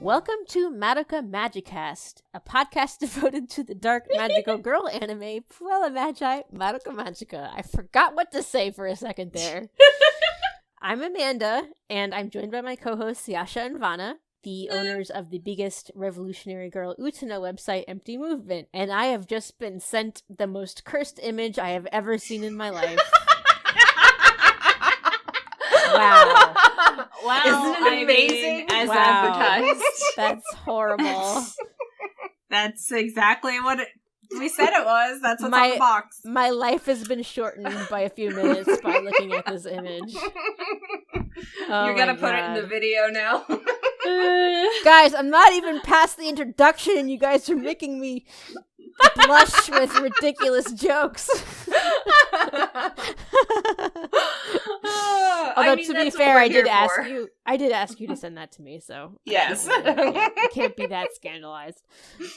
Welcome to Madoka Magicast, a podcast devoted to the dark magical girl anime Puella Magi Madoka Magica. I forgot what to say for a second there. I'm Amanda, and I'm joined by my co-hosts Yasha and Vanna, the owners of the biggest revolutionary girl Utena website, Empty Movement, and I have just been sent the most cursed image I have ever seen in my life. Wow. Wow. Isn't it amazing? As Wow. advertised. That's horrible. That's exactly what we said it was. That's what's on the box. My life has been shortened by a few minutes by looking at this image. Oh, You're gonna put it in the video now. Guys, I'm not even past the introduction and you guys are making me blush with ridiculous jokes. Although, to be fair, I did ask you to send that to me, so Yes. I can't be that scandalized.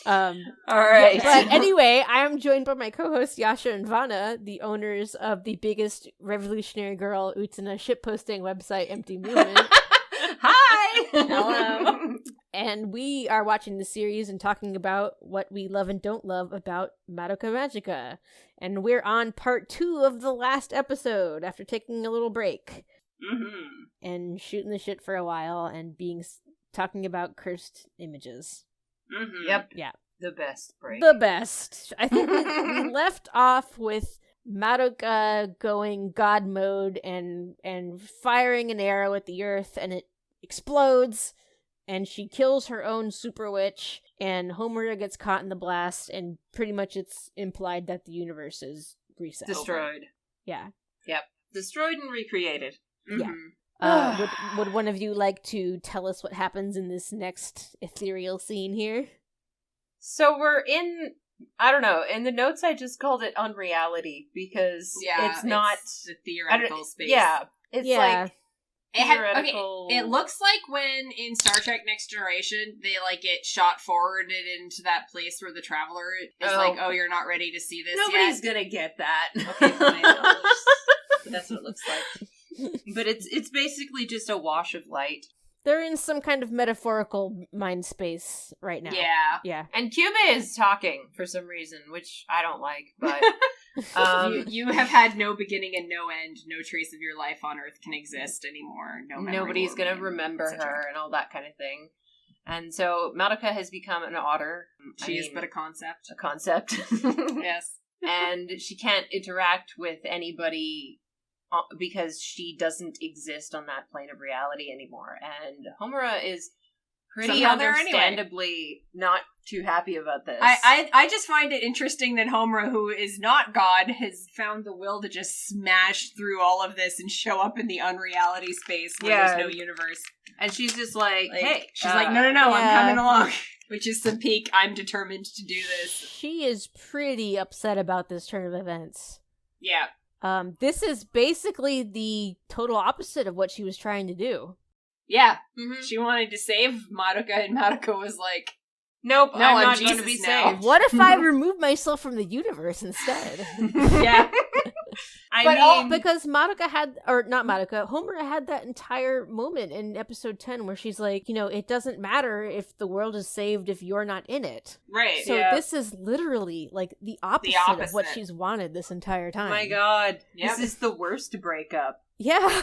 All right. But anyway, I am joined by my co-hosts Yasha and Vanna, the owners of the biggest revolutionary girl Utena shitposting website, Empty Movement. Hi. Hello. And we are watching the series and talking about what we love and don't love about Madoka Magica. And we're on part 2 of the last episode after taking a little break. Mm-hmm. And shooting the shit for a while and talking about cursed images. Mm-hmm. Yep. Yeah. The best break. The best. I think we left off with Madoka going god mode and firing an arrow at the earth and it explodes and she kills her own super witch and Homura gets caught in the blast and pretty much it's implied that the universe is reset. Destroyed. Yeah. Yep. Destroyed and recreated. Yeah. Mm-hmm. Would one of you like to tell us what happens in this next ethereal scene here? So we're in, I don't know, in the notes I just called it unreality because it's not the theoretical space. Yeah. It's like theoretical. It looks like when in Star Trek Next Generation they like get shot forwarded into that place where the traveler is like, oh, you're not ready to see this Nobody's yet. gonna get that. Okay, fine. That's what it looks like. But it's basically just a wash of light. They're in some kind of metaphorical mind space right now. Yeah. Yeah. And Kyubey is talking for some reason, which I don't like, but You have had no beginning and no end. No trace of your life on Earth can exist anymore. nobody's going to remember her and all that kind of thing. And so Madoka has become an otter. She is but a concept. A concept. Yes. And she can't interact with anybody because she doesn't exist on that plane of reality anymore. And Homura is pretty Somehow there understandably not too happy about this. I just find it interesting that Homura, who is not God, has found the will to just smash through all of this and show up in the unreality space where there's no universe. And she's just like, hey. She's like, no, I'm coming along. Which is some peak, I'm determined to do this. She is pretty upset about this turn of events. Yeah. This is basically the total opposite of what she was trying to do. Yeah. Mm-hmm. She wanted to save Madoka, and Madoka was like, nope, no, I'm not Jesus going to be now. saved. What if I remove myself from the universe instead? Yeah. Because Madoka Homura had that entire moment in episode 10 where she's like, it doesn't matter if the world is saved if you're not in it. Right. So this is literally like the opposite of what she's wanted this entire time. Oh my god. Yep. This is the worst breakup. Yeah.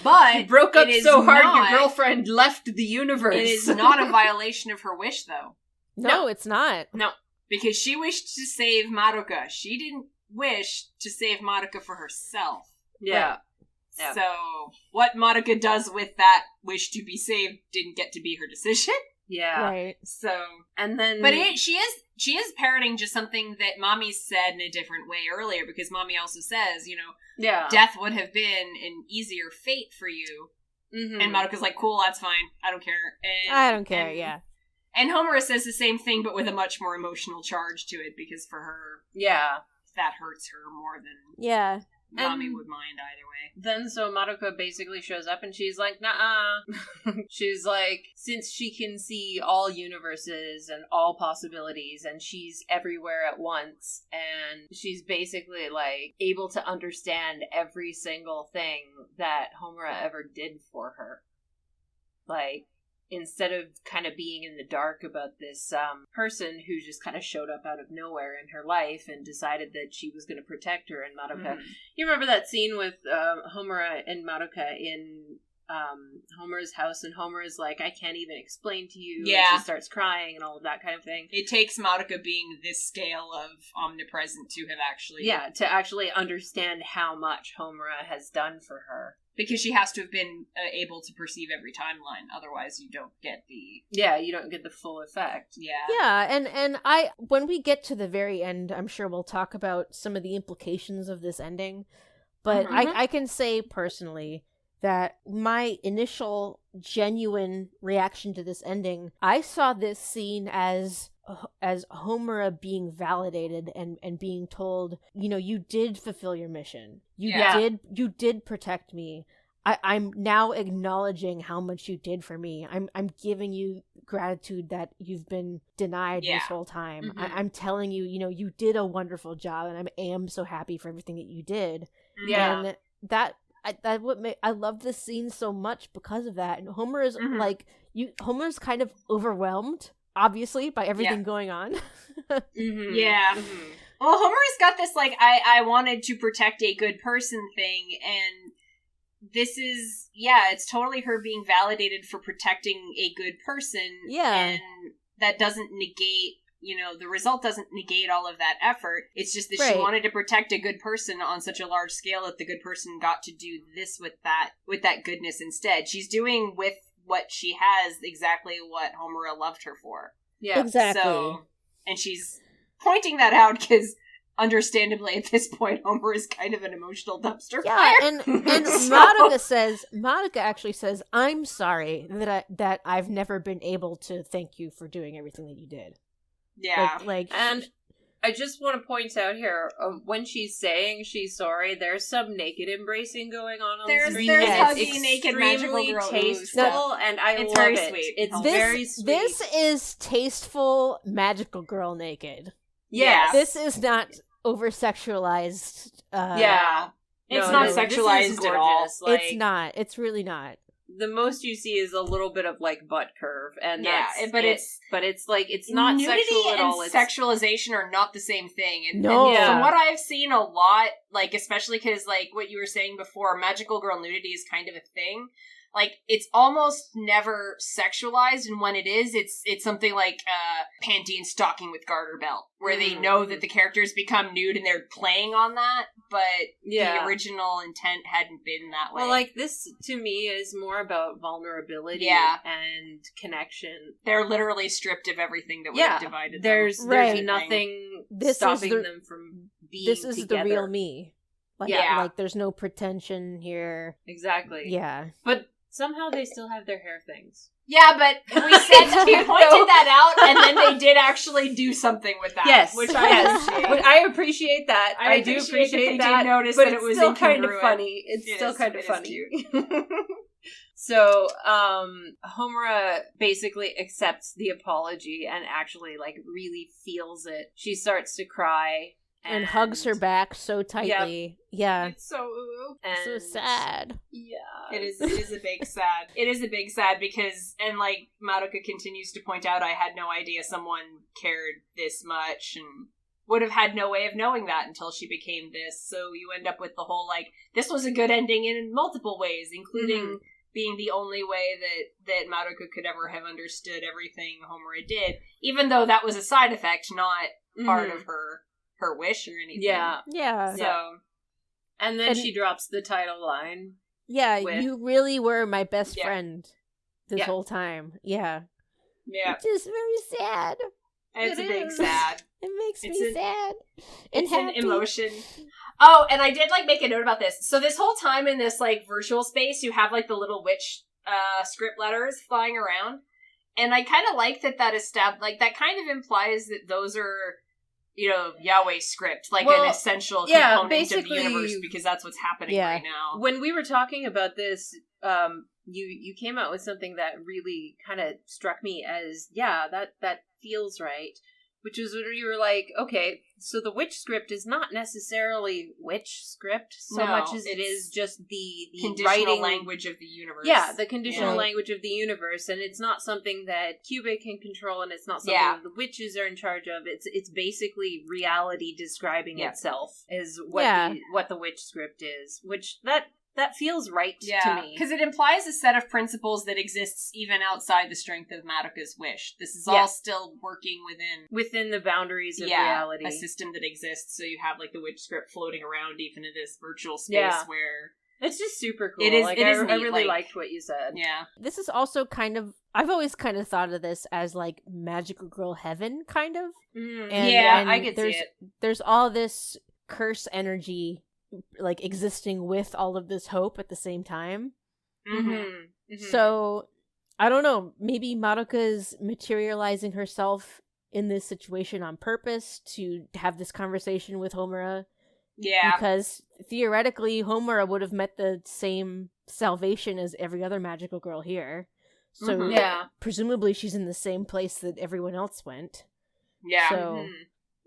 But Broke up so hard not, your girlfriend left the universe. It is not a violation of her wish, though. No, it's not. No, because she wished to save Madoka. She didn't wish to save Madoka for herself. Yeah. Right. Yeah. So, what Madoka does with that wish to be saved didn't get to be her decision. Yeah. Right. So, and then... But she is parroting just something that Mommy said in a different way earlier, because Mommy also says, death would have been an easier fate for you. Mm-hmm. And Madoka's like, cool, that's fine. I don't care. I don't care, yeah. And Homura says the same thing, but with a much more emotional charge to it, because for her, that hurts her more than Mommy would mind either way. Then so Madoka basically shows up and she's like, nah. She's like, since she can see all universes and all possibilities and she's everywhere at once and she's basically like able to understand every single thing that Homura ever did for her. like, instead of kind of being in the dark about this person who just kind of showed up out of nowhere in her life and decided that she was going to protect her and Madoka. You remember that scene with Homura and Madoka in Homer's house, and Homer is like, I can't even explain to you. Yeah. And she starts crying and all of that kind of thing. It takes Madoka being this scale of omnipresent to have actually... Yeah, to actually understand how much Homura has done for her. Because she has to have been able to perceive every timeline, otherwise you don't get the... Yeah, you don't get the full effect. Yeah. Yeah, and I, when we get to the very end, I'm sure we'll talk about some of the implications of this ending, but I can say personally that my initial genuine reaction to this ending, I saw this scene as Homura being validated and being told, you know, you did fulfill your mission. You did protect me. I'm now acknowledging how much you did for me. I'm giving you gratitude that you've been denied this whole time. I'm telling you, you know, you did a wonderful job, and I am so happy for everything that you did. Yeah. And I love this scene so much because of that. And Homer is Homer's kind of overwhelmed, obviously, by everything going on. Yeah. Well, Homer's got this, like, I wanted to protect a good person thing, and this is, it's totally her being validated for protecting a good person. Yeah. And that doesn't negate, you know, the result doesn't negate all of that effort. It's just that she wanted to protect a good person on such a large scale that the good person got to do this with that goodness instead. She's doing with what she has exactly what Homura loved her for. Yeah, exactly. So, and she's pointing that out because, understandably, at this point, Homer is kind of an emotional dumpster fire. Yeah, and Madoka actually says, "I'm sorry that I've never been able to thank you for doing everything that you did." Yeah, and I just want to point out here, when she's saying she's sorry, there's some naked embracing going on the screen. There's and huggy, naked, magical girl tasteful, and I it's love very it. Sweet. It's very sweet. This is tasteful, magical girl naked. Yes. This is not over-sexualized. It's not sexualized at all. Like, it's not. It's really not. The most you see is a little bit of, like, butt curve, and it's like, it's not nudity sexual at all. Nudity and sexualization are not the same thing. And No. From what I've seen a lot, like, especially because, like, what you were saying before, magical girl nudity is kind of a thing. Like, it's almost never sexualized, and when it is, it's something like panty and stocking with garter belt, where they know that the characters become nude and they're playing on that, but the original intent hadn't been that way. Well, like, this, to me, is more about vulnerability and connection. They're literally stripped of everything that would have divided them. There's nothing stopping them from being This is together. the real me. Like, there's no pretension here. Exactly. Yeah. But somehow they still have their hair things. Yeah, but we pointed that out, and then they did actually do something with that. Yes, which I appreciate. I appreciate that. I do appreciate that. They did notice but that it was still kind of incongruent. funny. It's still kind of funny. So, Homura basically accepts the apology and actually, like, really feels it. She starts to cry. And hugs her back so tightly. Yep. Yeah. It's so sad. Yeah. It is a big sad. It is a big sad because, and like Madoka continues to point out, I had no idea someone cared this much and would have had no way of knowing that until she became this. So you end up with the whole, like, this was a good ending in multiple ways, including being the only way that Madoka could ever have understood everything Homura did, even though that was a side effect, not part of her wish or anything. Yeah. So, and then she drops the title line. Yeah, you really were my best friend this whole time. Yeah. Yeah. Which is very sad. It's a big sad. It makes me sad. And it's happy. An emotion. Oh, and I did, like, make a note about this. So this whole time in this, like, virtual space, you have, like, the little witch script letters flying around. And I kind of like that like, that kind of implies that those are, you know, Yahweh's script, like an essential component of the universe, because that's what's happening right now. When we were talking about this, you came out with something that really kind of struck me as, that feels right. Which is when you were like, okay, so the witch script is not necessarily witch script so much as it is just the conditional writing language of the universe. Yeah, the conditional Yeah. language of the universe, and it's not something that Kyubey can control, and it's not something that the witches are in charge of. It's basically reality describing itself is what the witch script is, which that feels right to me. Because it implies a set of principles that exists even outside the strength of Madoka's wish. This is all still working within the boundaries of reality. A system that exists, so you have like the witch script floating around even in this virtual space where... It's just super cool. It is. Like, It is I neat. really Like, liked what you said. Yeah. This is also kind of, I've always kind of thought of this as like magical girl heaven, kind of. And I could see it. There's all this curse energy like existing with all of this hope at the same time. So I don't know, maybe Madoka's materializing herself in this situation on purpose to have this conversation with Homura. Yeah. Because theoretically Homura would have met the same salvation as every other magical girl here. So presumably she's in the same place that everyone else went. Yeah. So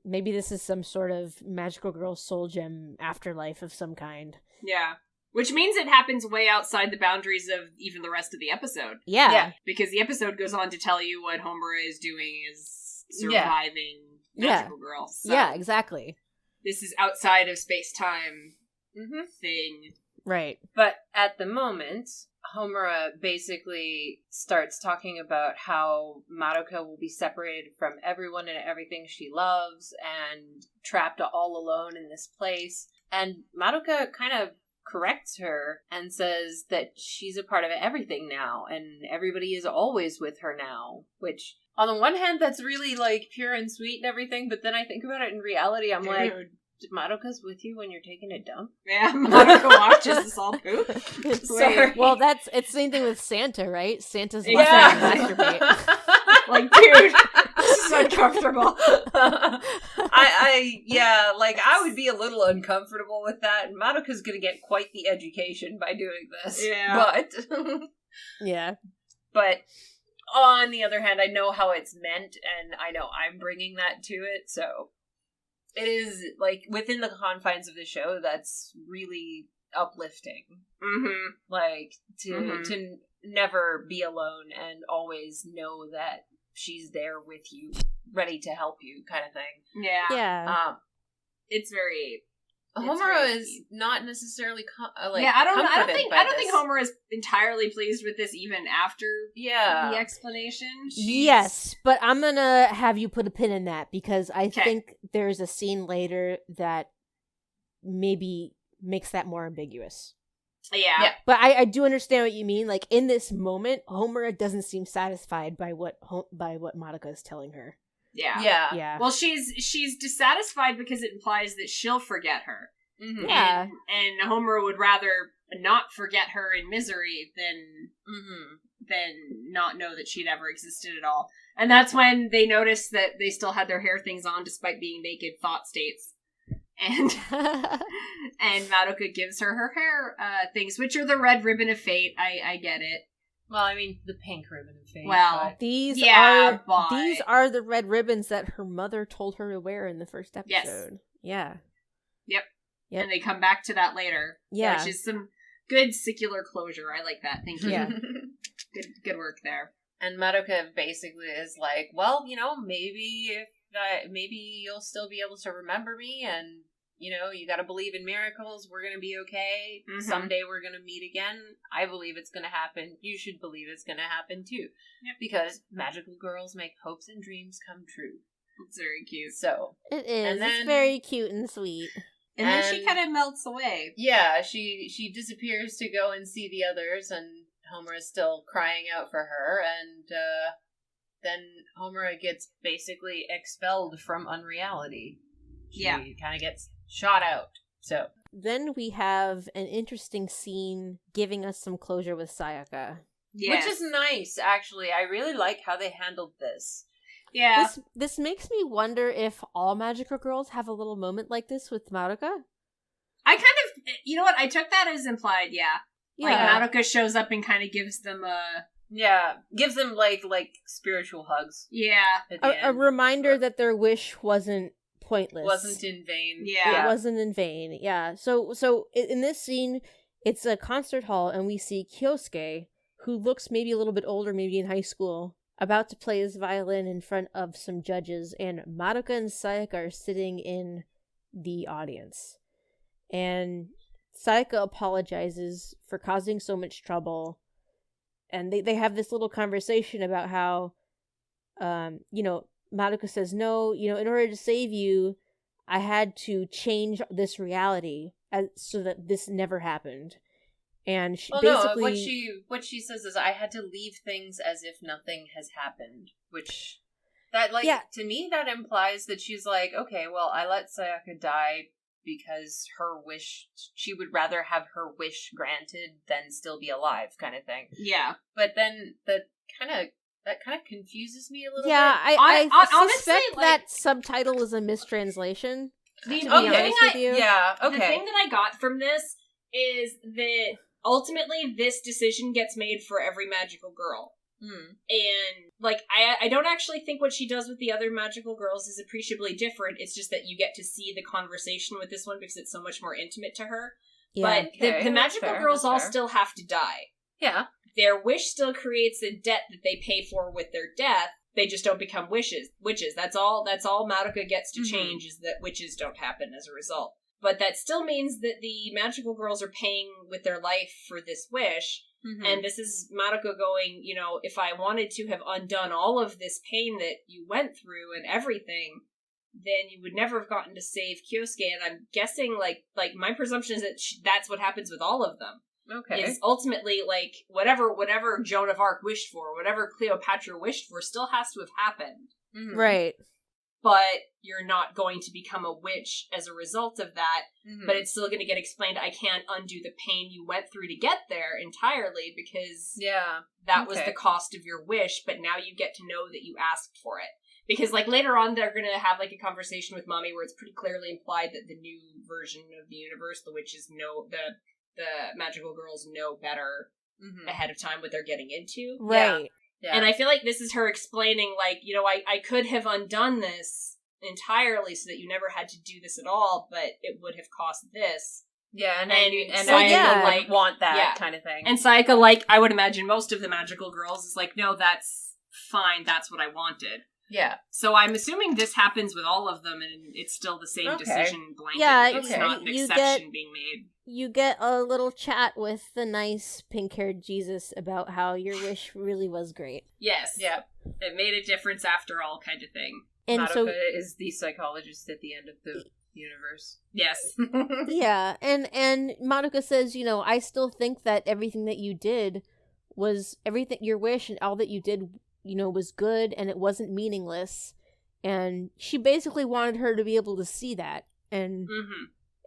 maybe this is some sort of magical girl soul gem afterlife of some kind. Yeah. Which means it happens way outside the boundaries of even the rest of the episode. Yeah. Because the episode goes on to tell you what Homura is doing is surviving magical girl. So yeah, exactly. this is outside of space-time thing. Right. But at the moment, Homura basically starts talking about how Madoka will be separated from everyone and everything she loves and trapped all alone in this place. And Madoka kind of corrects her and says that she's a part of everything now and everybody is always with her now, which on the one hand that's really like pure and sweet and everything, but then I think about it in reality, I'm like, Madoka's with you when you're taking a dump? Yeah, Madoka watches this all poop. Sorry. Well, it's the same thing with Santa, right? Santa's watching her masturbate. Like, dude, this is uncomfortable. I would be a little uncomfortable with that. And Madoka's gonna get quite the education by doing this. Yeah. But on the other hand, I know how it's meant, and I know I'm bringing that to it, so it is, like, within the confines of the show, that's really uplifting. Like, to never be alone and always know that she's there with you, ready to help you, kind of thing. Yeah. It's very... Homura is not necessarily I don't think Homura is entirely pleased with this even after the explanation. Yes, but I'm gonna have you put a pin in that because I think there's a scene later that maybe makes that more ambiguous. Yeah. But I do understand what you mean. Like, in this moment, Homura doesn't seem satisfied by what Madoka is telling her. Yeah. Well, she's dissatisfied because it implies that she'll forget her. Yeah. And Homura would rather not forget her in misery than not know that she'd ever existed at all. And that's when they notice that they still had their hair things on despite being naked thought states. And Madoka gives her hair things, which are the red ribbon of fate. I get it. Well, I mean, the pink ribbon of fate. Well, these are the red ribbons that her mother told her to wear in the first episode. Yes. Yeah. Yep. And they come back to that later. Yeah. Which is some good secular closure. I like that. Thank you. Yeah. Good work there. And Madoka basically is like, well, maybe you'll still be able to remember me, and you gotta believe in miracles. We're gonna be okay. Someday we're gonna meet again. I believe it's gonna happen. You should believe it's gonna happen too. Yep. Because magical girls make hopes and dreams come true. It's very cute. So it is. It's very cute and sweet. And then she kind of melts away. Yeah, she disappears to go and see the others, and Homura is still crying out for her, and then Homura gets basically expelled from unreality. She kind of gets shot out. So then we have an interesting scene giving us some closure with Sayaka. Which is nice, actually. I really like how they handled this. Yeah. This makes me wonder if all magical girls have a little moment like this with Madoka. I kind of, you know what? I took that as implied, Like, Madoka shows up and kind of gives them a Yeah, gives them like spiritual hugs. Yeah. At the A end. reminder that their wish wasn't pointless. Wasn't in vain. Yeah. It wasn't in vain. Yeah. So in this scene, it's a concert hall, and we see Kyosuke, who looks maybe a little bit older, maybe in high school, about to play his violin in front of some judges, and Madoka and Sayaka are sitting in the audience. And Sayaka apologizes for causing so much trouble, and they have this little conversation about how, Madoka says, no, in order to save you, I had to change this reality so that this never happened. And she what she says is, I had to leave things as if nothing has happened, which to me that implies that she's like, okay, well, I let Sayaka die because her wish, she would rather have her wish granted than still be alive, kind of thing. Yeah. But then that kind of confuses me a little bit. Yeah, I honestly, suspect that subtitle is a mistranslation. The to be thing honest with you. Yeah, okay. The thing that I got from this is that ultimately this decision gets made for every magical girl. And, I don't actually think what she does with the other magical girls is appreciably different. It's just that you get to see the conversation with this one because it's so much more intimate to her. Yeah. But the magical girls all still have to die. Yeah. Their wish still creates a debt that they pay for with their death. They just don't become witches. That's all Madoka gets to change, is that witches don't happen as a result. But that still means that the magical girls are paying with their life for this wish. And this is Madoka going, if I wanted to have undone all of this pain that you went through and everything, then you would never have gotten to save Kyosuke. And I'm guessing, my presumption is that that's what happens with all of them. Okay. Is ultimately, whatever Joan of Arc wished for, whatever Cleopatra wished for, still has to have happened. Right. But you're not going to become a witch as a result of that, but it's still going to get explained, I can't undo the pain you went through to get there entirely, because that was the cost of your wish, but now you get to know that you asked for it. Because, later on, they're going to have, a conversation with Mommy where it's pretty clearly implied that the new version of the universe, the witches know, the magical girls know better ahead of time what they're getting into. Right. Yeah. And I feel like this is her explaining, I could have undone this entirely so that you never had to do this at all, but it would have cost this. Yeah, and Sayaka, want that kind of thing. And Sayaka, I would imagine most of the magical girls is no, that's fine, that's what I wanted. Yeah. So I'm assuming this happens with all of them, and it's still the same decision blanket. Yeah, it's not an exception being made. You get a little chat with the nice pink-haired Jesus about how your wish really was great. Yes. Yeah. It made a difference after all, kind of thing. And Madoka is the psychologist at the end of the universe. Yes. Yeah, and Madoka says, I still think that everything that you did was everything, your wish and all that you did, was good, and it wasn't meaningless. And she basically wanted her to be able to see that and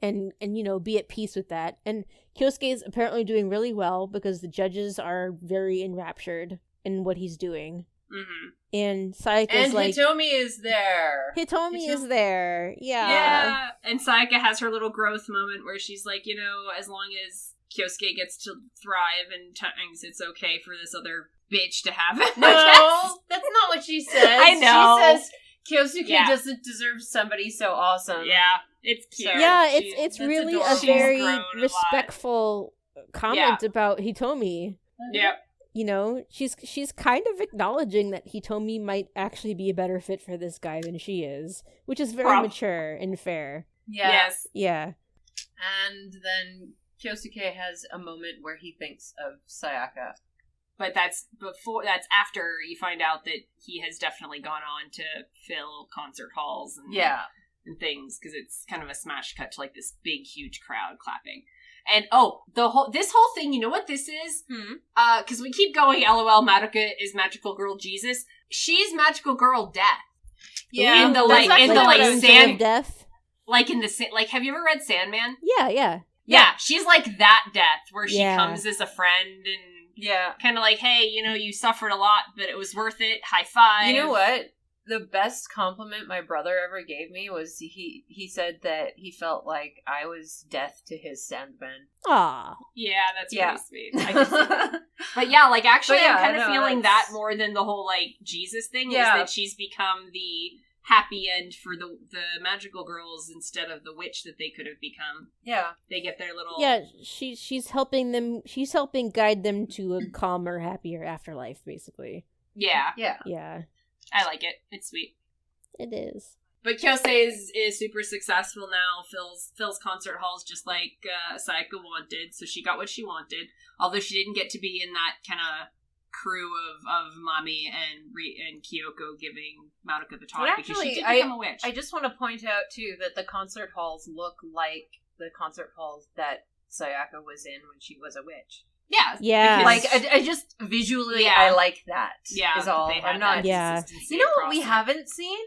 be at peace with that. And Kyosuke is apparently doing really well because the judges are very enraptured in what he's doing. And Sayaka's Hitomi is there. Hitomi is there. Yeah. Yeah. And Sayaka has her little growth moment where she's like, as long as Kyosuke gets to thrive and times, it's okay for this other bitch to have it. No, that's not what she says. I know. She says Kyosuke doesn't deserve somebody so awesome. Yeah, it's cute. Yeah, it's really adorable. a very respectful comment about Hitomi. Yeah. She's kind of acknowledging that Hitomi might actually be a better fit for this guy than she is, which is very mature and fair. Yeah. Yes. Yeah. And then Kyosuke has a moment where he thinks of Sayaka. But that's after you find out that he has definitely gone on to fill concert halls and things, because it's kind of a smash cut to this big huge crowd clapping. And this whole thing, you know what this is? Because we keep going, LOL, Madoka is magical girl Jesus. She's magical girl death. Yeah. In the sand death. Have you ever read Sandman? Yeah. Yeah, she's like that death where she comes as a friend and kind of hey, you suffered a lot, but it was worth it. High five. You know what? The best compliment my brother ever gave me was he said that he felt like I was death to his Sandman. Aw. Yeah, that's really sweet. I can see that. But yeah, like, actually, I'm kind of feeling that more than the whole, like, Jesus thing, is that she's become the happy end for the magical girls instead of the witch that they could have become. Yeah. They get their little... Yeah, she's helping guide them to a calmer, happier afterlife, basically. Yeah. Yeah. Yeah. I like it. It's sweet. It is. But Kyosei is super successful now. Phil's concert hall's just like Sayaka wanted, so she got what she wanted. Although she didn't get to be in that kind of crew of Mami and Kyoko giving Madoka the talk, because she did become a witch. I just want to point out, too, that the concert halls look like the concert halls that Sayaka was in when she was a witch. Yeah. Like, I just visually, I like that. Yeah. Is all. I'm not. Yeah. You know what we haven't seen?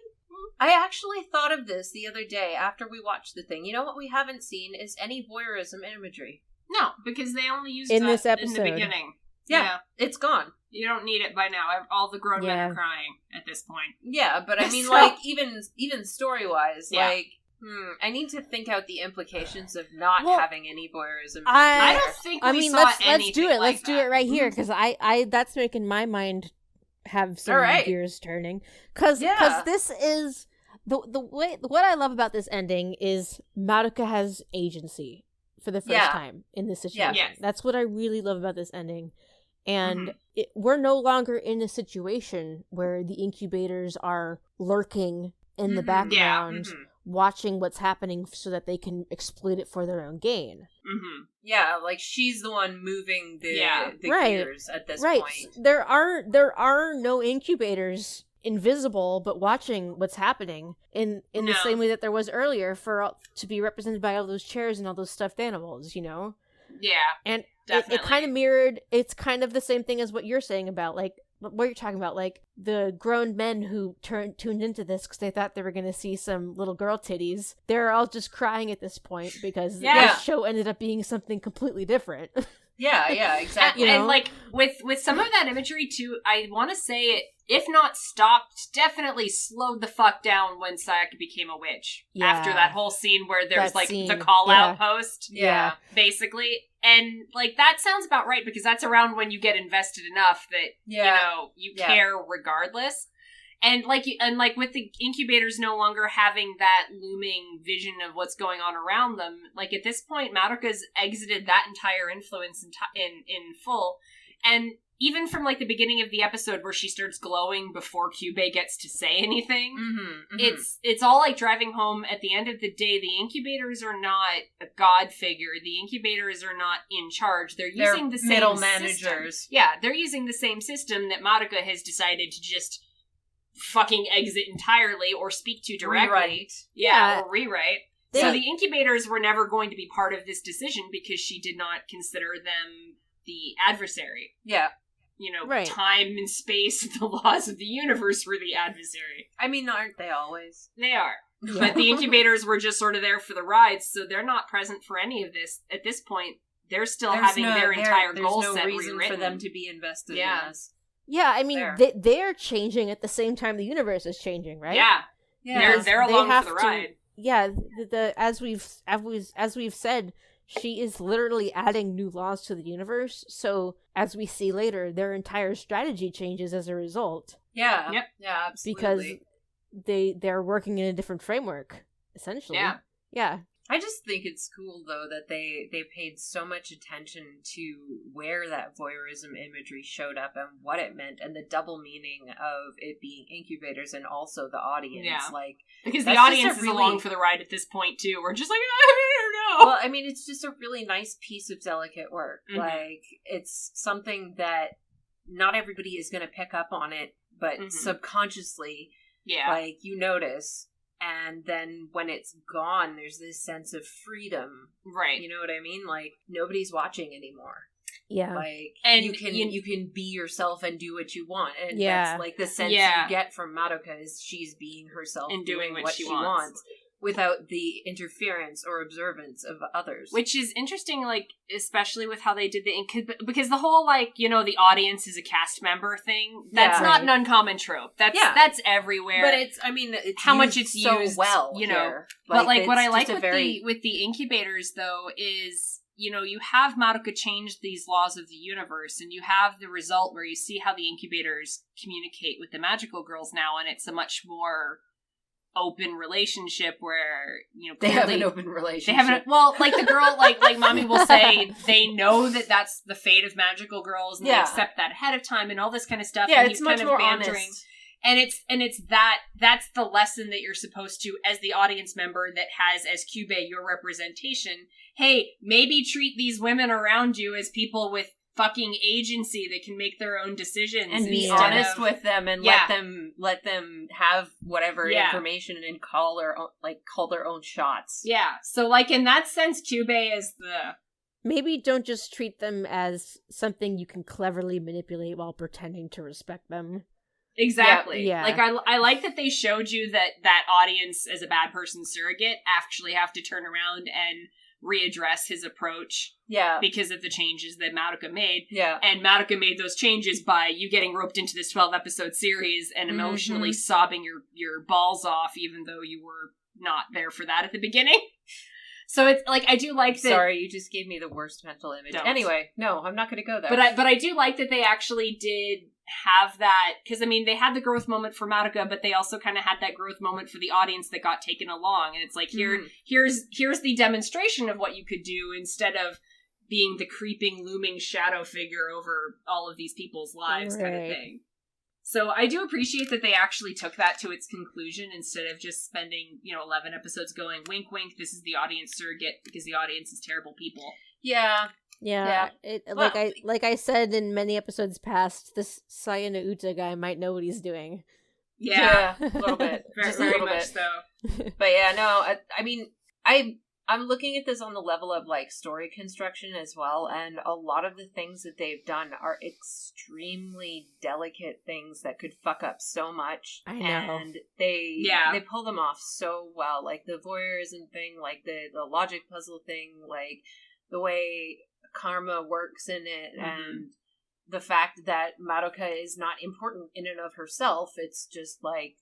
I actually thought of this the other day after we watched the thing. You know what we haven't seen is any voyeurism imagery. No, because they only used in that this episode. in the beginning. Yeah, it's gone. You don't need it by now. All the grown men are crying at this point. Yeah, but I mean, like, even story-wise, like, I need to think out the implications of not having any voyeurism. I don't think we saw let's do it. like let's do that. it right here, because I that's making my mind have some gears turning. Because this is the way. What I love about this ending is Madoka has agency for the first time in this situation. Yeah. That's what I really love about this ending. And we're no longer in a situation where the incubators are lurking in the background, watching what's happening so that they can exploit it for their own gain. Yeah, like, she's the one moving the gears at this point. There are no incubators invisible but watching what's happening in the same way that there was earlier to be represented by all those chairs and all those stuffed animals, you know? Yeah. And it kind of mirrored, it's kind of the same thing as what you're saying about, like, what you're talking about, like, the grown men who tuned into this because they thought they were going to see some little girl titties. They're all just crying at this point because the show ended up being something completely different. Yeah, exactly. And like, with some of that imagery, too, I want to say it, if not stopped, definitely slowed the fuck down when Sayaka became a witch. Yeah. After that whole scene where there's, like, the call-out post. Yeah. Basically. And, like, that sounds about right, because that's around when you get invested enough that, you know, you care regardless. And, like, with the incubators no longer having that looming vision of what's going on around them, like, at this point, Madoka's exited that entire influence in full. And even from, like, the beginning of the episode where she starts glowing before Kyubey gets to say anything, it's all, like, driving home at the end of the day, the incubators are not a god figure. The incubators are not in charge. They're using the same middle system. managers. Yeah, they're using the same system that Madoka has decided to just fucking exit entirely or speak to directly. Or rewrite. So the incubators were never going to be part of this decision because she did not consider them the adversary. Yeah. You know, time and space, the laws of the universe were the adversary. I mean, aren't they always? They are. Yeah. But the incubators were just sort of there for the rides, so they're not present for any of this. At this point, they're still having their entire goal set rewritten. There's no reason for them to be invested in us. Yeah, I mean, they're changing at the same time the universe is changing, right? Yeah. They're along for the ride. As we've said, she is literally adding new laws to the universe, so as we see later, their entire strategy changes as a result. Yeah. Yep. Yeah, absolutely. Because they're working in a different framework, essentially. Yeah. I just think it's cool, though, that they paid so much attention to where that voyeurism imagery showed up and what it meant, and the double meaning of it being incubators and also the audience. Yeah. Like, because the audience is along for the ride at this point, too. We're just like, I don't know. Well, I mean, it's just a really nice piece of delicate work. Like, it's something that not everybody is going to pick up on it, but subconsciously, like, you notice. And then when it's gone, there's this sense of freedom. Right. You know what I mean? Like, nobody's watching anymore. Yeah. Like, and you can be yourself and do what you want. And Yeah. that's, like, the sense you get from Madoka is she's being herself and doing what she wants. without the interference or observance of others. Which is interesting, like, especially with how they did because the whole, like, you know, the audience is a cast member thing, that's not an uncommon trope. That's everywhere. But it's, I mean, it's how much it's so used, well, you know. here. But, like, what I like with the incubators, though, is, you know, you have Madoka change these laws of the universe, and you have the result where you see how the incubators communicate with the magical girls now, and it's a much more open relationship where, you know, they have an open relationship. They have well, like the girl, like Mommy will say, they know that that's the fate of magical girls, and they accept that ahead of time, and all this kind of stuff. Yeah, and it's much kind of more bantering. Honest. And it's that's the lesson that you're supposed to, as the audience member that has as Kyubey your representation. Hey, maybe treat these women around you as people with fucking agency that can make their own decisions and be honest with them and let them have whatever information and call their own shots. Yeah. So, like, in that sense, Kyubey is the... Maybe don't just treat them as something you can cleverly manipulate while pretending to respect them. Exactly. Yeah. Like, I like that they showed you that audience as a bad person surrogate actually have to turn around and readdress his approach because of the changes that Madoka made. Yeah. And Madoka made those changes by you getting roped into this 12-episode series and emotionally sobbing your balls off, even though you were not there for that at the beginning. So it's like, I do like that. Sorry, you just gave me the worst mental image. Don't. Anyway, no, I'm not going to go there. But I do like that they actually did have that, because I mean, they had the growth moment for Madoka, but they also kind of had that growth moment for the audience that got taken along, and it's like, here's the demonstration of what you could do instead of being the creeping, looming shadow figure over all of these people's lives, kind of thing. So I do appreciate that they actually took that to its conclusion instead of just spending, 11 episodes going, wink, wink, this is the audience surrogate because the audience is terrible people. Yeah. Like I said in many episodes past, this Sayana Uta guy might know what he's doing. Yeah, a little bit. very much so. But yeah, no, I mean, I'm looking at this on the level of, like, story construction as well, and a lot of the things that they've done are extremely delicate things that could fuck up so much. I know. And they pull them off so well, like the voyeurism thing, like the logic puzzle thing, like the way karma works in it, and the fact that Madoka is not important in and of herself. It's just like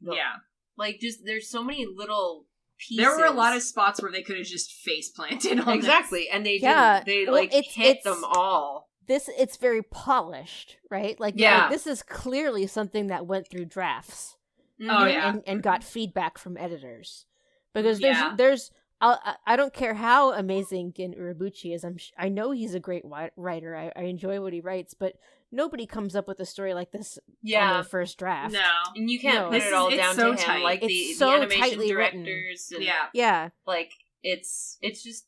there's so many little pieces. There were a lot of spots where they could have just face planted on exactly this. And they didn't. They hit them all. It's very polished, right? Like this is clearly something that went through drafts. And got feedback from editors, because there's I don't care how amazing Gen Urobuchi is. I know he's a great writer. I enjoy what he writes, but nobody comes up with a story like this on their first draft. No, and you can't put it all down to him. Tight. Like the animation directors. And, like it's just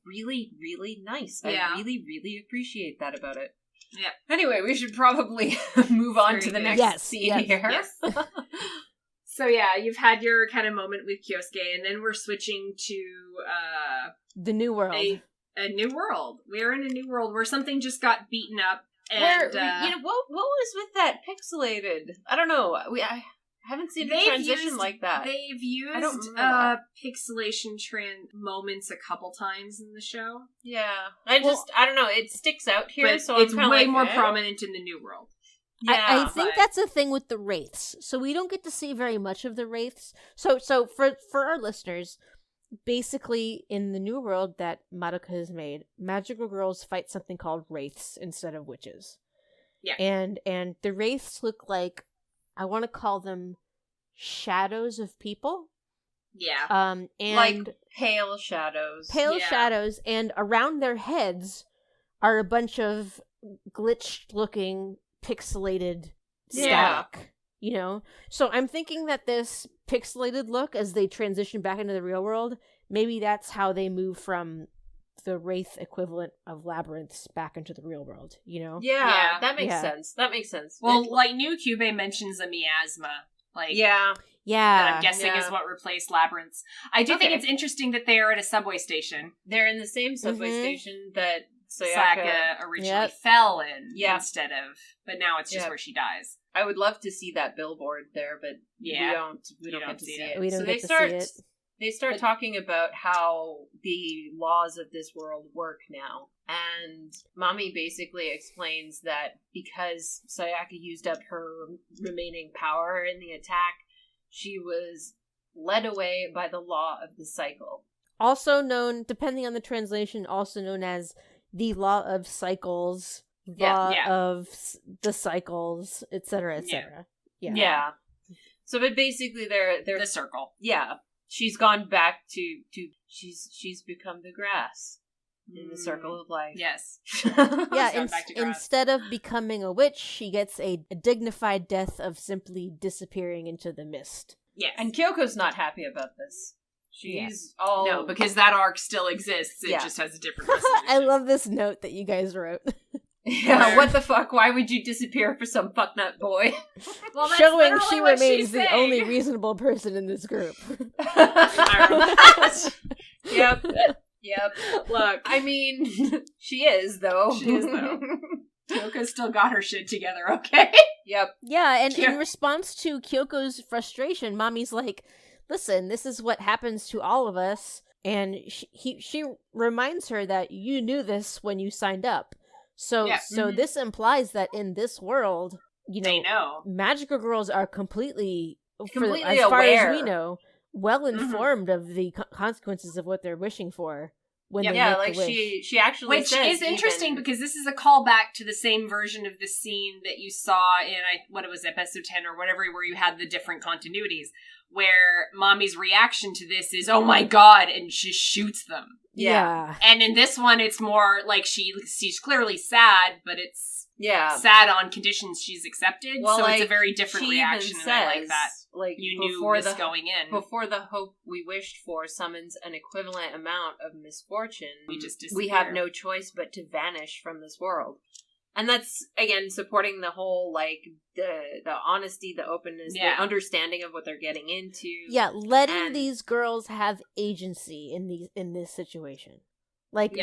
really, really nice. I really, really appreciate that about it. Yeah. Anyway, we should probably move on to the next scene here. Yes. So yeah, you've had your kind of moment with Kyosuke, and then we're switching to the new world. A new world. We're in a new world where something just got beaten up. And what was with that pixelated? I don't know. I haven't seen a transition like that. They've used pixelation moments a couple times in the show. Yeah, I don't know. It sticks out here, so it's way more prominent in the new world. Yeah, I think that's the thing with the wraiths. So we don't get to see very much of the wraiths. So for our listeners, basically in the new world that Madoka has made, magical girls fight something called wraiths instead of witches. Yeah. And the wraiths look like, I want to call them shadows of people. Yeah. And like pale shadows. Shadows, and around their heads are a bunch of glitched looking pixelated static, So I'm thinking that this pixelated look, as they transition back into the real world, maybe that's how they move from the Wraith equivalent of labyrinths back into the real world, Yeah, that makes sense. That makes sense. Well, like, New Kyubey mentions a miasma. Like, yeah. That I'm guessing is what replaced labyrinths. I do think it's interesting that they are at a subway station. They're in the same subway station that Sayaka originally fell in instead of, but now it's just where she dies. I would love to see that billboard there, but we don't get to see it. We don't get to see it. They start talking about how the laws of this world work now. And Mami basically explains that because Sayaka used up her remaining power in the attack, she was led away by the law of the cycle. Also known, depending on the translation, also known as the law of cycles, law of the cycles, etc., etc. Yeah. So, but basically, they're the circle. Yeah, she's gone back to she's become the grass in the circle of life. Yes. Yeah. Instead of becoming a witch, she gets a dignified death of simply disappearing into the mist. Yeah, and Kyoko's not happy about this. She's all... No, because that arc still exists. It just has a different resolution. I love this note that you guys wrote. Yeah, what the fuck? Why would you disappear for some fucknut boy? Well, that's showing she what remains the only reasonable person in this group. Yep. Look, I mean, she is, though. Kyoko's still got her shit together, okay? Yep. Yeah, and in response to Kyoko's frustration, Mami's like, listen, this is what happens to all of us. And she reminds her that you knew this when you signed up. So this implies that in this world, they know. Magical girls are completely as aware. far as we know, well informed of the consequences of what they're wishing for when they make the wish. She actually Which is interesting because this is a callback to the same version of the scene that you saw in episode 10 or whatever, where you had the different continuities, where Mami's reaction to this is, oh my god, and she shoots them. Yeah. And in this one, it's more like she's clearly sad, but it's sad on conditions she's accepted. Well, so it's a very different reaction, and I like that. Like, you knew this going in. Before the hope we wished for summons an equivalent amount of misfortune, we have no choice but to vanish from this world. And that's, again, supporting the whole, like, the honesty, the openness, the understanding of what they're getting into. Yeah, letting these girls have agency in this situation. Like,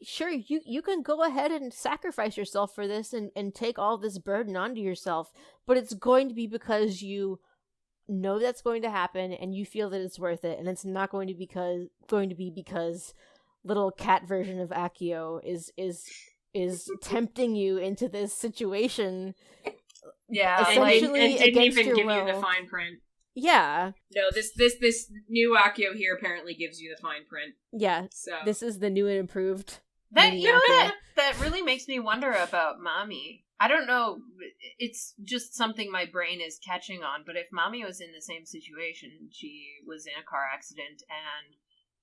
sure, you can go ahead and sacrifice yourself for this and take all this burden onto yourself, but it's going to be because you know that's going to happen and you feel that it's worth it, and it's not going to be because little cat version of Akio is tempting you into this situation. Yeah, essentially and didn't against even your give will. you the fine print. Yeah. No, this new Akio here apparently gives you the fine print. Yeah. So this is the new and improved. That that really makes me wonder about Mami. I don't know. It's just something my brain is catching on. But if Mami was in the same situation, she was in a car accident and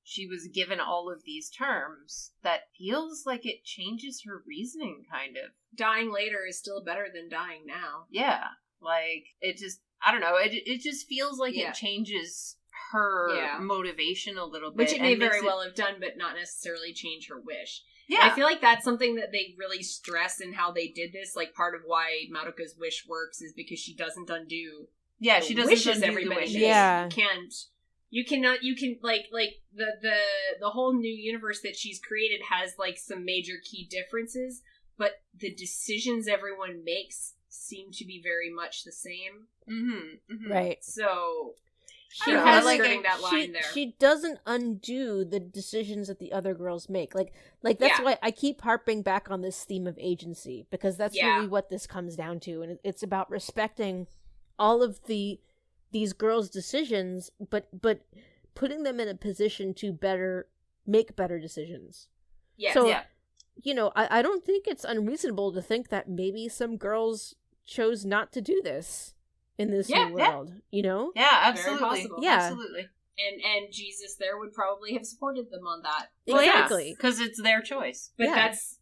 she was given all of these terms, that feels like it changes her reasoning, kind of. Dying later is still better than dying now. Yeah. Like, it just, I don't know, it just feels like it changes her motivation a little bit. Which it may very well have done, but not necessarily change her wish. Yeah. And I feel like that's something that they really stress in how they did this. Like, part of why Madoka's wish works is because she doesn't undo she doesn't wishes undo everybody the wishes. Yeah. You cannot, the whole new universe that she's created has, like, some major key differences, but the decisions everyone makes seem to be very much the same. Mm-hmm. Right. So She has like skirting that line there. She doesn't undo the decisions that the other girls make. Like that's why I keep harping back on this theme of agency, because that's really what this comes down to, and it's about respecting all of these girls' decisions, but putting them in a position to make better decisions. Yeah. So, I don't think it's unreasonable to think that maybe some girls chose not to do this in this new world, Yeah, absolutely. Very possible. Yeah. Absolutely. And Jesus there would probably have supported them on that. Exactly. Because it's their choice. But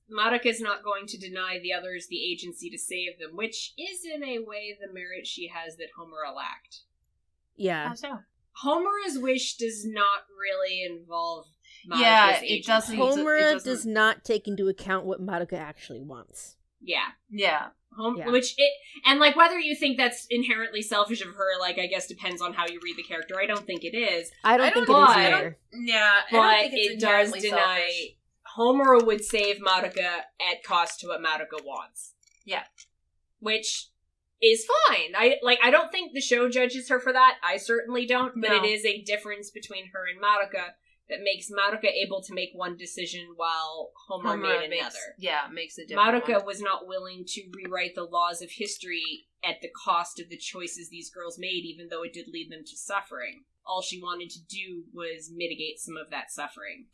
Madoka's not going to deny the others the agency to save them, which is in a way the merit she has that Homura lacked. Yeah. How so? Homura's wish does not really involve Madoka's agency. It doesn't. Homura does not take into account what Madoka actually wants. Yeah. And like, whether you think that's inherently selfish of her, like, I guess depends on how you read the character. I don't think it is. I don't think it is either. But it does deny Homura would save Madoka at cost to what Madoka wants. Yeah. Which is fine. I don't think the show judges her for that. I certainly don't, but No. it is a difference between her and Madoka that makes Madoka able to make one decision while Homura made another. Makes a difference. Madoka was not willing to rewrite the laws of history at the cost of the choices these girls made, even though it did lead them to suffering. All she wanted to do was mitigate some of that suffering.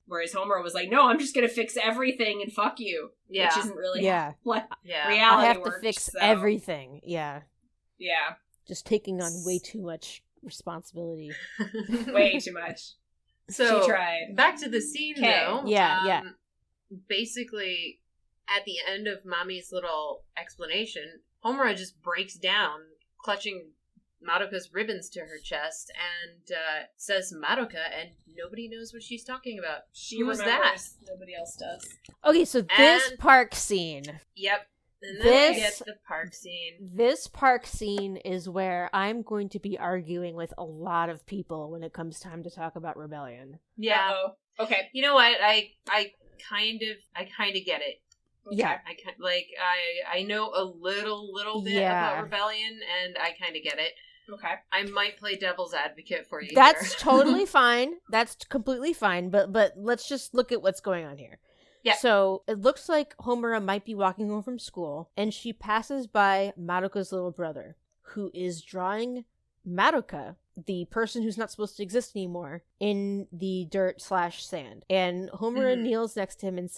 Whereas Homura was like, no, I'm just gonna fix everything and fuck you. Yeah. Which isn't really what Yeah. reality I have works, to fix so. everything. Yeah. Yeah. Just taking on way too much responsibility. Way too much. So, She tried. back to the scene, Okay. though. Yeah. Basically, at the end of Mami's little explanation, Homura just breaks down, clutching Madoka's ribbons to her chest, and says Madoka, and nobody knows what she's talking about. She Who's remembers. Nobody else does. Okay, so this And- park scene. Yep. And then This- we get the park scene. This park scene is where I'm going to be arguing with a lot of people when it comes time to talk about Rebellion. Yeah. Uh-oh. Okay. You know what? I kind of get it. Yeah. I know a little bit Yeah. about Rebellion, and I kind of get it. Okay. I might play devil's advocate for you. That's here. totally fine. That's completely fine. But let's just look at what's going on here. Yeah. So it looks like Homura might be walking home from school, and she passes by Madoka's little brother, who is drawing Madoka, the person who's not supposed to exist anymore, in the dirt/sand. And Homura kneels next to him and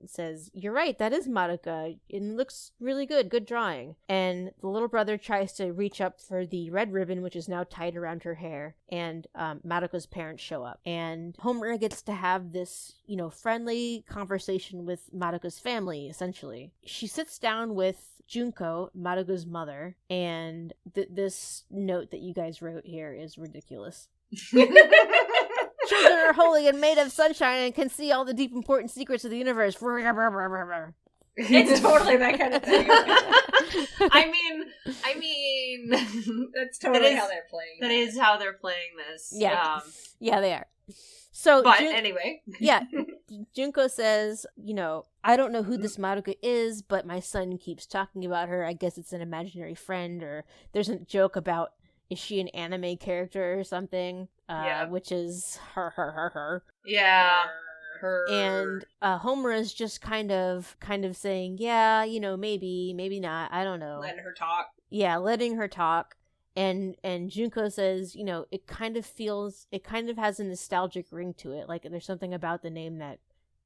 says, "You're right, that is Madoka. It looks really good. Good drawing." And the little brother tries to reach up for the red ribbon, which is now tied around her hair. And Madoka's parents show up. And Homura gets to have this, friendly conversation with Madoka's family, essentially. She sits down with Junko, Madoka's mother, and this note that you guys wrote here is ridiculous. Children are holy and made of sunshine and can see all the deep important secrets of the universe. It's totally that kind of thing. I mean, That's totally That is- how they're playing. that is how they're playing this. Yeah. Yeah, they are. So, But anyway. yeah, Junko says, I don't know who this Madoka is, but my son keeps talking about her. I guess it's an imaginary friend, or there's a joke about, is she an anime character or something? Yeah. Which is her. Yeah. Her. And Homura is just kind of saying, yeah, maybe not. I don't know. Letting her talk. Yeah, letting her talk. And Junko says, it kind of has a nostalgic ring to it. Like there's something about the name that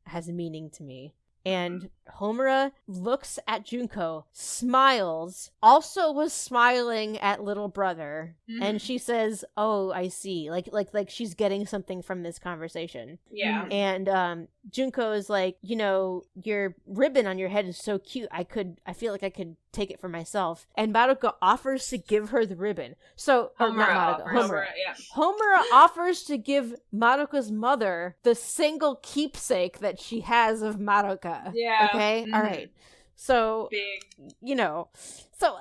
has meaning to me. And Homura looks at Junko, smiles, also was smiling at little brother, and she says, "Oh, I see." Like she's getting something from this conversation. Yeah. And Junko is like, your ribbon on your head is so cute. I feel like I could take it for myself. And Madoka offers to give her the ribbon. So Homura offers to give Madoka's mother the single keepsake that she has of Madoka. Yeah. Okay? All right. So, Big. So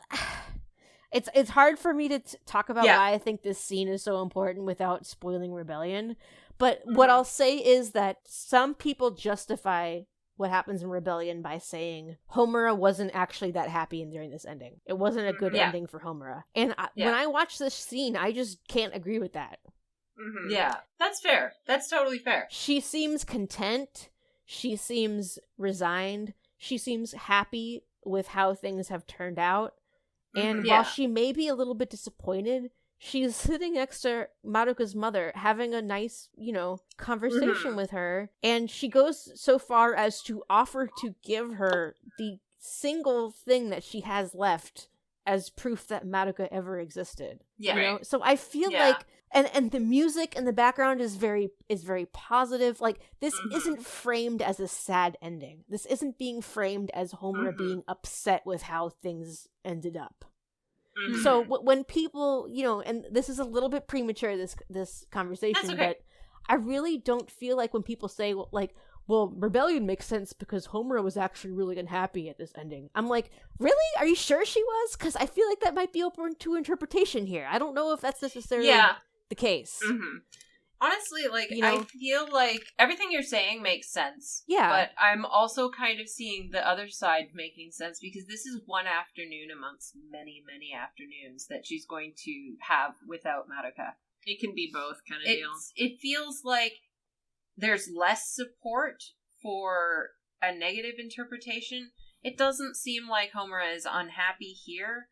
it's hard for me to talk about why I think this scene is so important without spoiling Rebellion. But what I'll say is that some people justify what happens in Rebellion by saying Homura wasn't actually that happy during this ending. It wasn't a good ending for Homura. And when I watch this scene, I just can't agree with that. Mm-hmm. Yeah. That's fair. That's totally fair. She seems content. She seems resigned. She seems happy with how things have turned out. And while she may be a little bit disappointed, she's sitting next to Madoka's mother, having a nice, conversation with her. And she goes so far as to offer to give her the single thing that she has left as proof that Madoka ever existed. Yeah. So I feel like, and the music in the background is very positive. Like, this isn't framed as a sad ending. This isn't being framed as Homura being upset with how things ended up. So when people, and this is a little bit premature, this conversation, but I really don't feel like when people say, well, Rebellion makes sense because Homura was actually really unhappy at this ending. I'm like, really? Are you sure she was? Because I feel like that might be open to interpretation here. I don't know if that's necessarily the case. Honestly, like, You know? I feel like everything you're saying makes sense. Yeah. But I'm also kind of seeing the other side making sense, because this is one afternoon amongst many, many afternoons that she's going to have without Madoka. It can be both kind of deal. It feels like there's less support for a negative interpretation. It doesn't seem like Homura is unhappy here,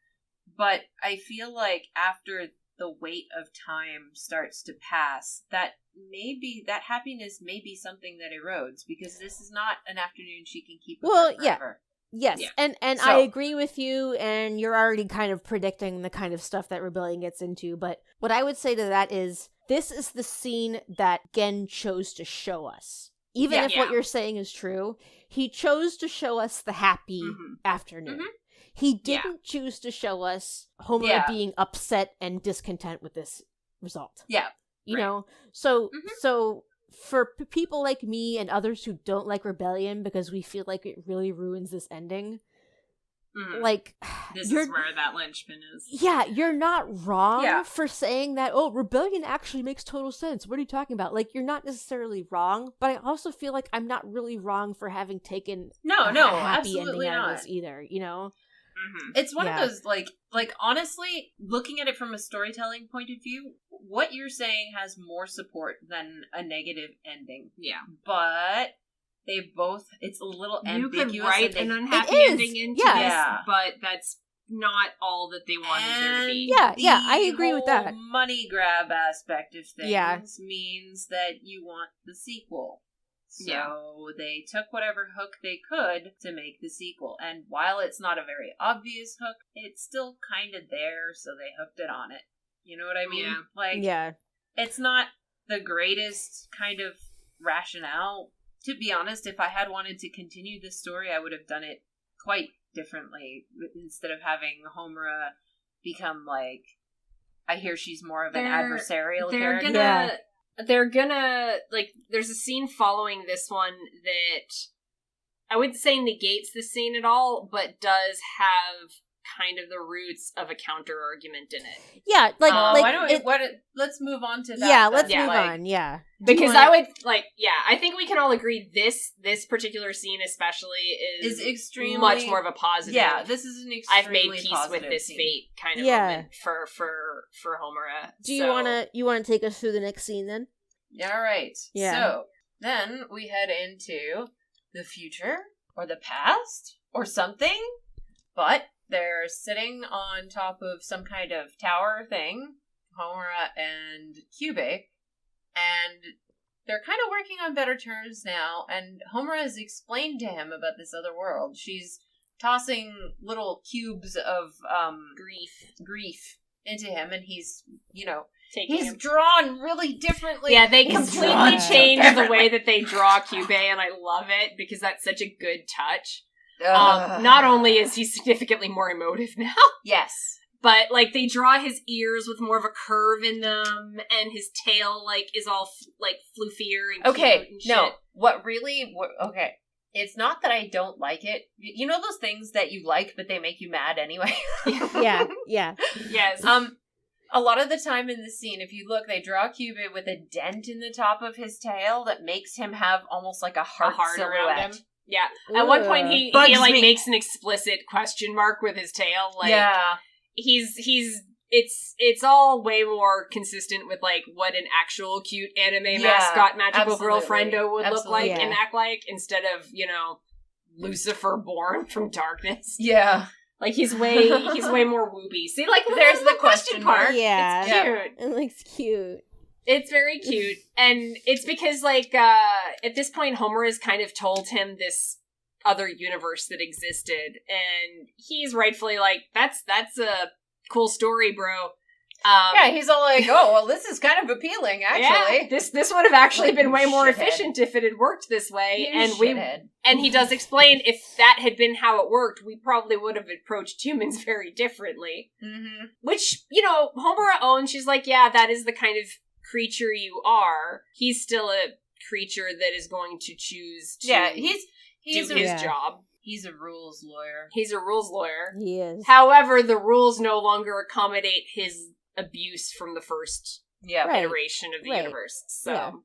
but I feel like after the weight of time starts to pass, that happiness may be something that erodes, because this is not an afternoon she can keep with her forever. Yes, Yeah. and So- I agree with you, and you're already kind of predicting the kind of stuff that Rebellion gets into, but what I would say to that is, this is the scene that Gen chose to show us. Even Yeah. if what you're saying is true, he chose to show us the happy afternoon. Mhm. He didn't choose to show us Homura being upset and discontent with this result. Yeah. You Right. know? So, Mhm. so for people like me and others who don't like Rebellion because we feel like it really ruins this ending, like, This is where that linchpin is. yeah, you're not wrong Yeah. for saying that, oh, Rebellion actually makes total sense. What are you talking about? Like, you're not necessarily wrong, but I also feel like I'm not really wrong for having taken No, a happy absolutely ending out not. of this either, you know? It's one Yeah. of those, like honestly, looking at it from a storytelling point of view, what you're saying has more support than a negative ending. Yeah. But it's a little You ambiguous. could write and an they- unhappy It is, ending into yes. this, Yeah. but that's not all that they wanted there to be. Yeah, the yeah, I agree with that. whole money grab aspect of things Yeah. means that you want the sequel. So Yeah. they took whatever hook they could to make the sequel. And while it's not a very obvious hook, it's still kind of there, so they hooked it on it. You know what I mean? Yeah. Like, Yeah. it's not the greatest kind of rationale. To be honest, if I had wanted to continue this story, I would have done it quite differently. Instead of having Homura become, like, I hear she's more of an adversarial character. They're gonna, like, there's a scene following this one that I wouldn't say negates the scene at all, but does have kind of the roots of a counter argument in it. Yeah, like, why don't let's move on to that. yeah, then. let's Yeah, move like, on, yeah. Because I would, like, I think we can all agree this particular scene especially is extremely much more of a positive. Yeah, this is an extremely I've made peace with positive this scene. fate kind of Yeah. moment for Homura. Do you wanna take us through the next scene then? All right. Yeah. So then we head into the future or the past or something, but they're sitting on top of some kind of tower thing, Homura and Kyubey, and they're kind of working on better terms now, and Homura has explained to him about this other world. She's tossing little cubes of grief into him, and he's, he's drawn really differently. Yeah, they He's completely drawn changed the differently. way that they draw Kyubey, and I love it because that's such a good touch. Not only is he significantly more emotive now, yes, but, like, they draw his ears with more of a curve in them, and his tail, like, is all, like, floofier and cute and shit. Okay. It's not that I don't like it. You know those things that you like, but they make you mad anyway? Yeah. Yes. A lot of the time in the scene, if you look, they draw Kyubey with a dent in the top of his tail that makes him have almost like a heart around him. silhouette. Yeah. At one point, Ugh. he Bugs like me. makes an explicit question mark with his tail. Like, yeah. It's all way more consistent with, like, what an actual cute anime mascot magical absolutely. girlfriendo would look like Absolutely. and act like, instead of, Lucifer born from darkness. Yeah. Like, he's way more whoopy. See, like, There's the little question mark. Yeah. It's cute. It looks cute. It's very cute. And it's because, like, at this point, Homer has kind of told him this other universe that existed, and he's rightfully like, that's a cool story, bro. He's all like, oh, well, this is kind of appealing, actually. Yeah, this would have actually Like, been way more shithead. efficient if it had worked this way. Shithead. And he does explain, if that had been how it worked, we probably would have approached humans very differently. Mm-hmm. Which, Homura owns. She's like, yeah, that is the kind of creature you are. He's still a creature that is going to choose to he's do a, his job. He's a rules lawyer. He's a rules lawyer. He is. However, the rules no longer accommodate his abuse from the first iteration of the universe. So,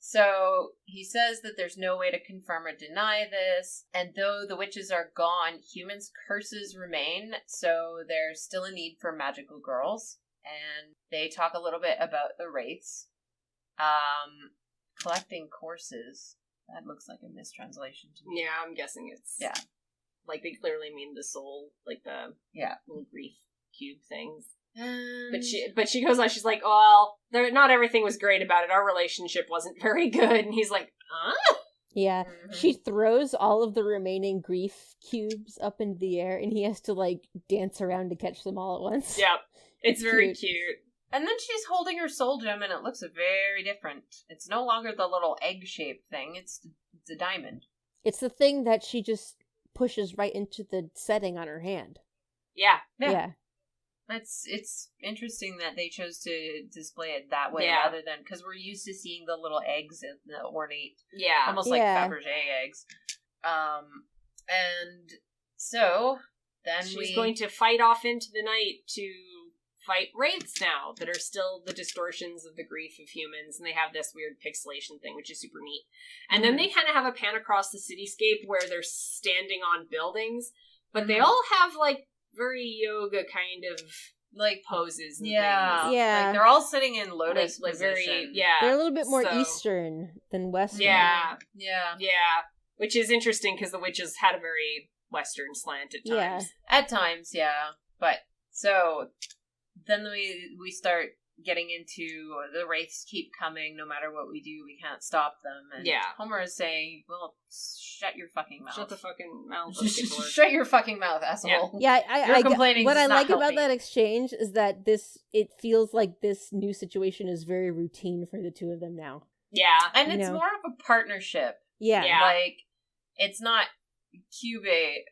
So he says that there's no way to confirm or deny this, and though the witches are gone, humans' curses remain, so there's still a need for magical girls. And they talk a little bit about the wraiths. Collecting courses. That looks like a mistranslation to me. yeah, I'm guessing it's... Yeah. Like, they clearly mean the soul, like the little grief cube things. But she goes on, she's like, well, not everything was great about it. Our relationship wasn't very good. And he's like, huh? Yeah. Mm-hmm. She throws all of the remaining grief cubes up into the air, and he has to, like, dance around to catch them all at once. Yep. It's very cute. And then she's holding her soul gem, and it looks very different. It's no longer the little egg-shaped thing. It's a diamond. It's the thing that she just pushes right into the setting on her hand. Yeah. It's interesting that they chose to display it that way rather than, because we're used to seeing the little eggs in the ornate, almost like Fabergé eggs. And so then she's going to fight off into the night to fight wraiths now that are still the distortions of the grief of humans, and they have this weird pixelation thing, which is super neat. And then they kind of have a pan across the cityscape where they're standing on buildings, but they all have like very yoga kind of like poses and things. Yeah. Like they're all sitting in lotus like position. They're a little bit more Eastern than Western. Yeah. Which is interesting because the witches had a very Western slant at times. At times, But so then we start getting into the wraiths keep coming. No matter what we do, we can't stop them. And Homer is saying, well, shut your fucking mouth. Shut the fucking mouth. Shut your fucking mouth, asshole. Yeah, I complaining. What I like helping. about that exchange is that it feels like this new situation is very routine for the two of them now. Yeah. And it's more of a partnership. Yeah. Like, it's not Kyubey,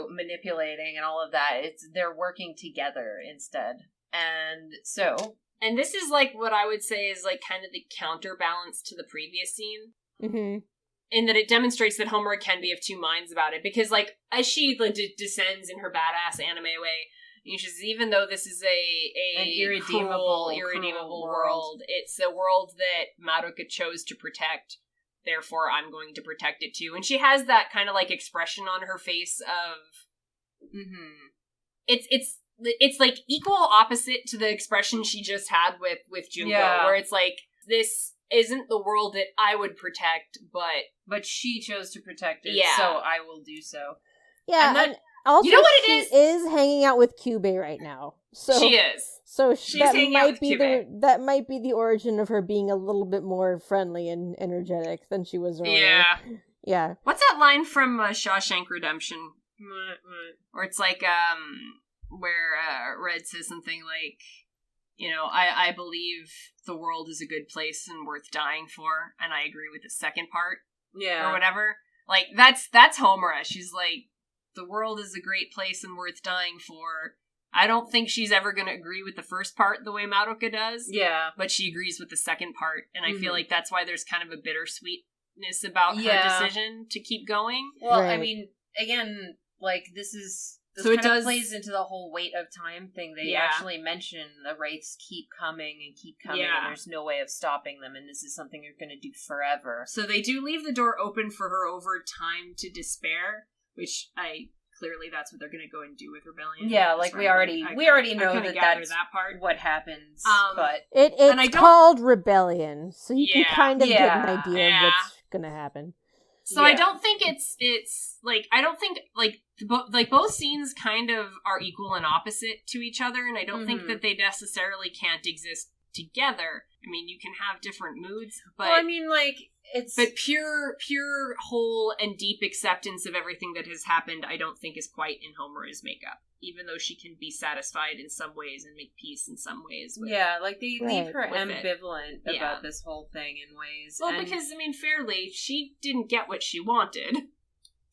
manipulating and all of that. They're working together instead. And so... And this is, like, what I would say is, like, kind of the counterbalance to the previous scene. Mm-hmm. In that it demonstrates that Homura can be of two minds about it. Because, like, as she descends in her badass anime way, she says, even though this is an irredeemable world, it's a world that Madoka chose to protect. Therefore, I'm going to protect it, too. And she has that kind of, like, expression on her face of... It's like equal opposite to the expression she just had with Junko, where it's like, this isn't the world that I would protect, but she chose to protect it, so I will do so. Yeah, and also you know what she is hanging out with Kyubey right now. So she is. So she's hanging out with Kyubey. That might be the origin of her being a little bit more friendly and energetic than she was earlier. Yeah. What's that line from Shawshank Redemption? Where it's like, where Red says something like, I believe the world is a good place and worth dying for, and I agree with the second part, or whatever. Like, that's Homura. She's like, the world is a great place and worth dying for. I don't think she's ever going to agree with the first part the way Madoka does, but she agrees with the second part, and I feel like that's why there's kind of a bittersweetness about her decision to keep going. Well, I mean, again, like, this kind of plays into the whole weight of time thing. They actually mention the wraiths keep coming, and there's no way of stopping them, and this is something you're going to do forever. So they do leave the door open for her over time to despair, which clearly that's what they're going to go and do with Rebellion. Yeah, like we already know that's that part. What happens, but it's called Rebellion, so you can kind of get an idea of what's going to happen. So I don't think it's like, I don't think like both scenes kind of are equal and opposite to each other, and I don't think that they necessarily can't exist together. I mean, you can have different moods, but but pure whole and deep acceptance of everything that has happened, I don't think is quite in Homura's makeup. Even though she can be satisfied in some ways and make peace in some ways. They leave her ambivalent about this whole thing in ways. Well, because, I mean, fairly, she didn't get what she wanted.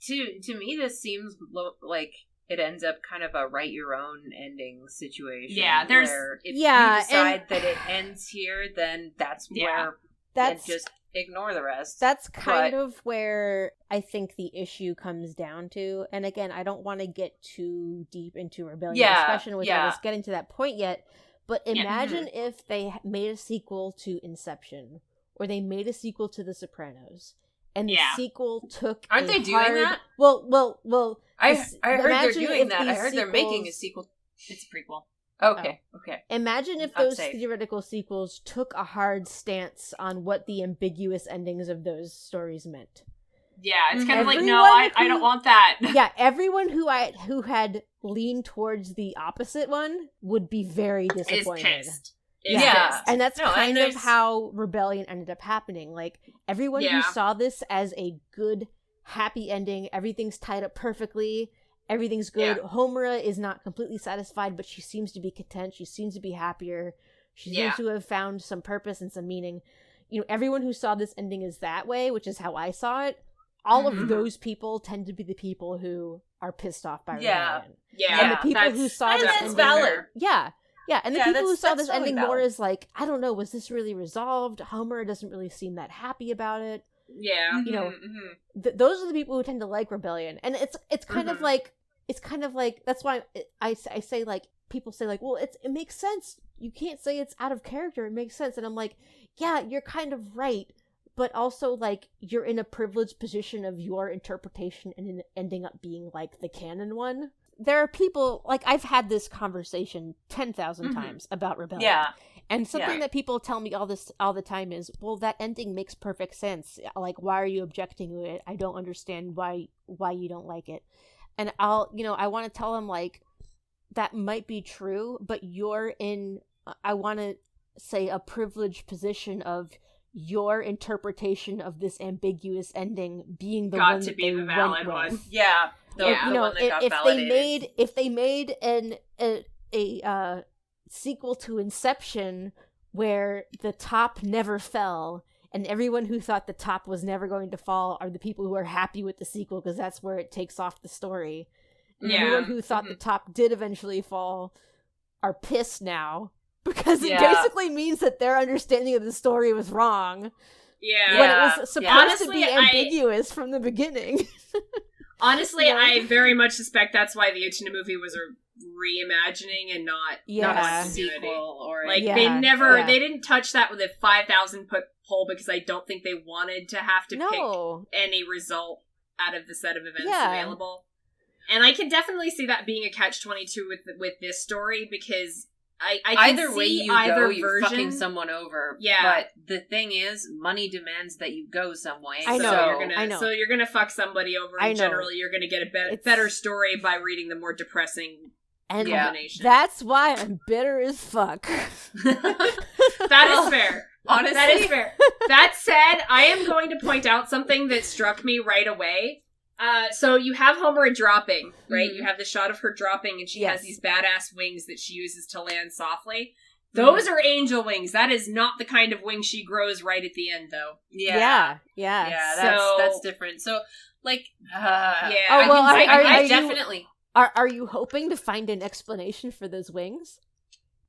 To me, this seems like it ends up kind of a write-your-own ending situation. Yeah, where if you decide that it ends here, then that's where... That's just... ignore the rest. That's kind of where I think the issue comes down to. And again, I don't want to get too deep into Rebellion discussion without us getting to that point yet. But imagine if they made a sequel to Inception, or they made a sequel to The Sopranos, and the sequel took Aren't they doing that? Well. I heard they're doing that. I heard they're making a sequel. It's a prequel. Okay. Imagine if those theoretical sequels took a hard stance on what the ambiguous endings of those stories meant. Yeah, it's kind of like, no, I don't want that. Yeah, everyone who had leaned towards the opposite one would be very disappointed. Is pissed. And that's kind of how Rebellion ended up happening. Like, everyone who saw this as a good, happy ending, everything's tied up perfectly, everything's good. Yeah. Homura is not completely satisfied, but she seems to be content. She seems to be happier. She seems to have found some purpose and some meaning. You know, everyone who saw this ending is that way, which is how I saw it. All of those people tend to be the people who are pissed off by Rebellion. Yeah. And the people who saw this ending... valid. Yeah. And the people who saw this ending more is like, I don't know, was this really resolved? Homura doesn't really seem that happy about it. Yeah. You know, those are the people who tend to like Rebellion. And it's kind of like, that's why I say, like, people say, like, well, it makes sense. You can't say it's out of character. It makes sense. And I'm like, yeah, you're kind of right. But also, like, you're in a privileged position of your interpretation and ending up being, like, the canon one. There are people, like, I've had this conversation 10,000 times about Rebellion. Yeah. And something that people tell me all the time is, well, that ending makes perfect sense. Like, why are you objecting to it? I don't understand why you don't like it. And I want to tell them, like, that might be true, but you're in, I want to say, a privileged position of your interpretation of this ambiguous ending being the one that they went with. Yeah. If they made a sequel to Inception where the top never fell, and everyone who thought the top was never going to fall are the people who are happy with the sequel because that's where it takes off the story. And everyone who thought the top did eventually fall are pissed now because it basically means that their understanding of the story was wrong. Yeah. When it was supposed to be ambiguous from the beginning. Honestly, I very much suspect that's why the Uchina movie was a reimagining and not a sequel. Or like they didn't touch that with a 5,000 poll because I don't think they wanted to have to pick any result out of the set of events available. And I can definitely see that being a catch-22 with this story because I either can way see you either go, you're version. fucking someone over. Yeah. But the thing is, money demands that you go some way. I know. So you're gonna fuck somebody over, and generally you're gonna get a better story by reading the more depressing combination. That's why I'm bitter as fuck. That is fair. Honestly. That is fair. That said, I am going to point out something that struck me right away. So you have Homura dropping, right? You have the shot of her dropping, and she has these badass wings that she uses to land softly. Those are angel wings. That is not the kind of wing she grows right at the end, though. Yeah. That's different. So, like, I definitely. Are you hoping to find an explanation for those wings?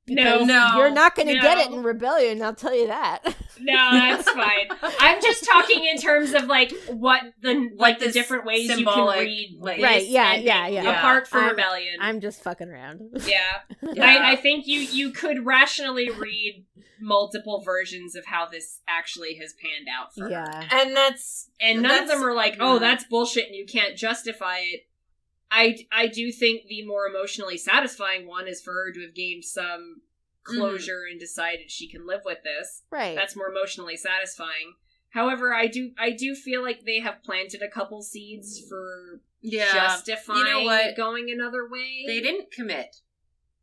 Because no, you're not going to get it in Rebellion, I'll tell you that. No, that's fine. I'm just talking in terms of like what the different ways you can read, apart from Rebellion. I'm just fucking around. Yeah. I think you could rationally read multiple versions of how this actually has panned out for her. And none of them are like, oh, that's bullshit and you can't justify it. I do think the more emotionally satisfying one is for her to have gained some closure and decided she can live with this. Right. That's more emotionally satisfying. However, I do feel like they have planted a couple seeds for justifying going another way. They didn't commit.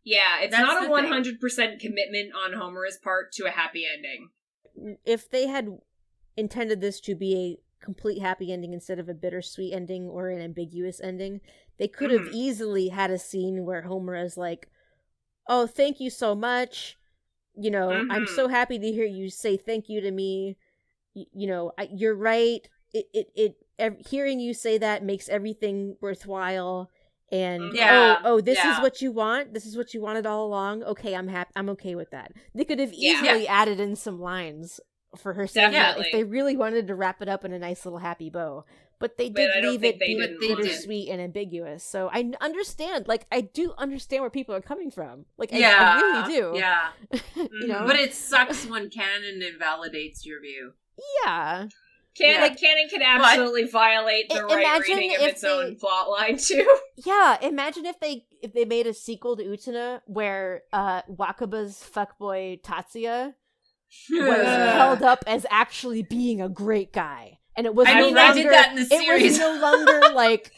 Yeah, it's not a 100% commitment on Homura's part to a happy ending. If they had intended this to be a complete happy ending instead of a bittersweet ending or an ambiguous ending, they could have easily had a scene where Homura's like, oh, thank you so much. You know, I'm so happy to hear you say thank you to me. You're right. Hearing you say that makes everything worthwhile. And this is what you want. This is what you wanted all along. Okay, I'm happy. I'm okay with that. They could have easily added in some lines for her saying that Definitely. if they really wanted to wrap it up in a nice little happy bow. But they But did I don't leave think it they didn't want it. bittersweet and ambiguous. So I understand. Like, I do understand where people are coming from. Like, Yeah, I really do. Yeah, You know? but it sucks when canon invalidates your view. Yeah. Canon can absolutely violate the right imagine reading of if its own they- plot line too. Yeah, imagine if they made a sequel to Utena where Wakaba's fuckboy Tatsuya was held up as actually being a great guy. And it was I no mean, longer, they did that in the it was series. no longer like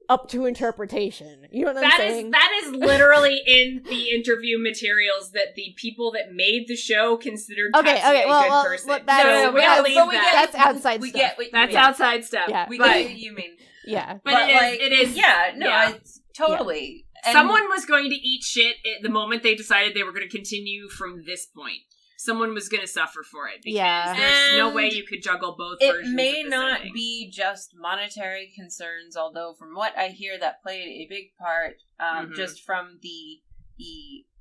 up to interpretation. You know what I'm saying? That is literally in the interview materials that the people that made the show considered Okay, Tatsuya well, a good well, person. well, that's- so we gotta leave that. That's outside we stuff. Get what you That's mean. outside stuff. Yeah. We But get what you mean. Yeah. But like, it is. Yeah, no, yeah. it's totally. And Someone was going to eat shit at the moment they decided they were going to continue from this point. Someone was going to suffer for it because Yeah. there's no And way you could juggle both it versions may of this not ending. be just monetary concerns, although from what I hear, that played a big part. Mhm. Just from the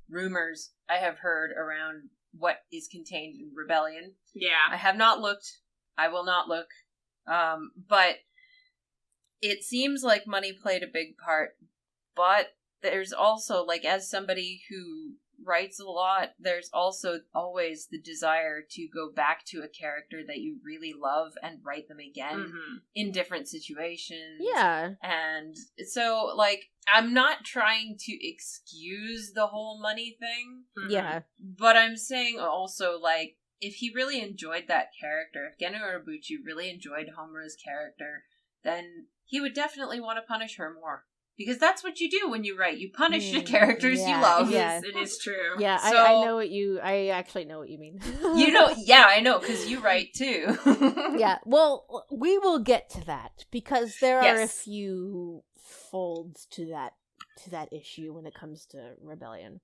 rumors I have heard around what is contained in Rebellion. I Yeah. have not looked. I will not look. But it seems like money played a big part. But there's also, like, as somebody who writes a lot, there's also always the desire to go back to a character that you really love and write them again Mhm. in different situations. Yeah. And so, like, I'm not trying to excuse the whole money thing, Mhm. Yeah. but I'm saying also, like, if he really enjoyed that character, if Geno Urabuchi really enjoyed Homura's character, then he would definitely want to punish her more. Because that's what you do when you write. You punish the characters you yeah, love. yeah. It is true. Yeah, So- I know what you... I actually know what you mean. You know, yeah, I know, because you write too. Yeah, well, we will get to that, because there are a Yes. few folds to that issue when it comes to Rebellion.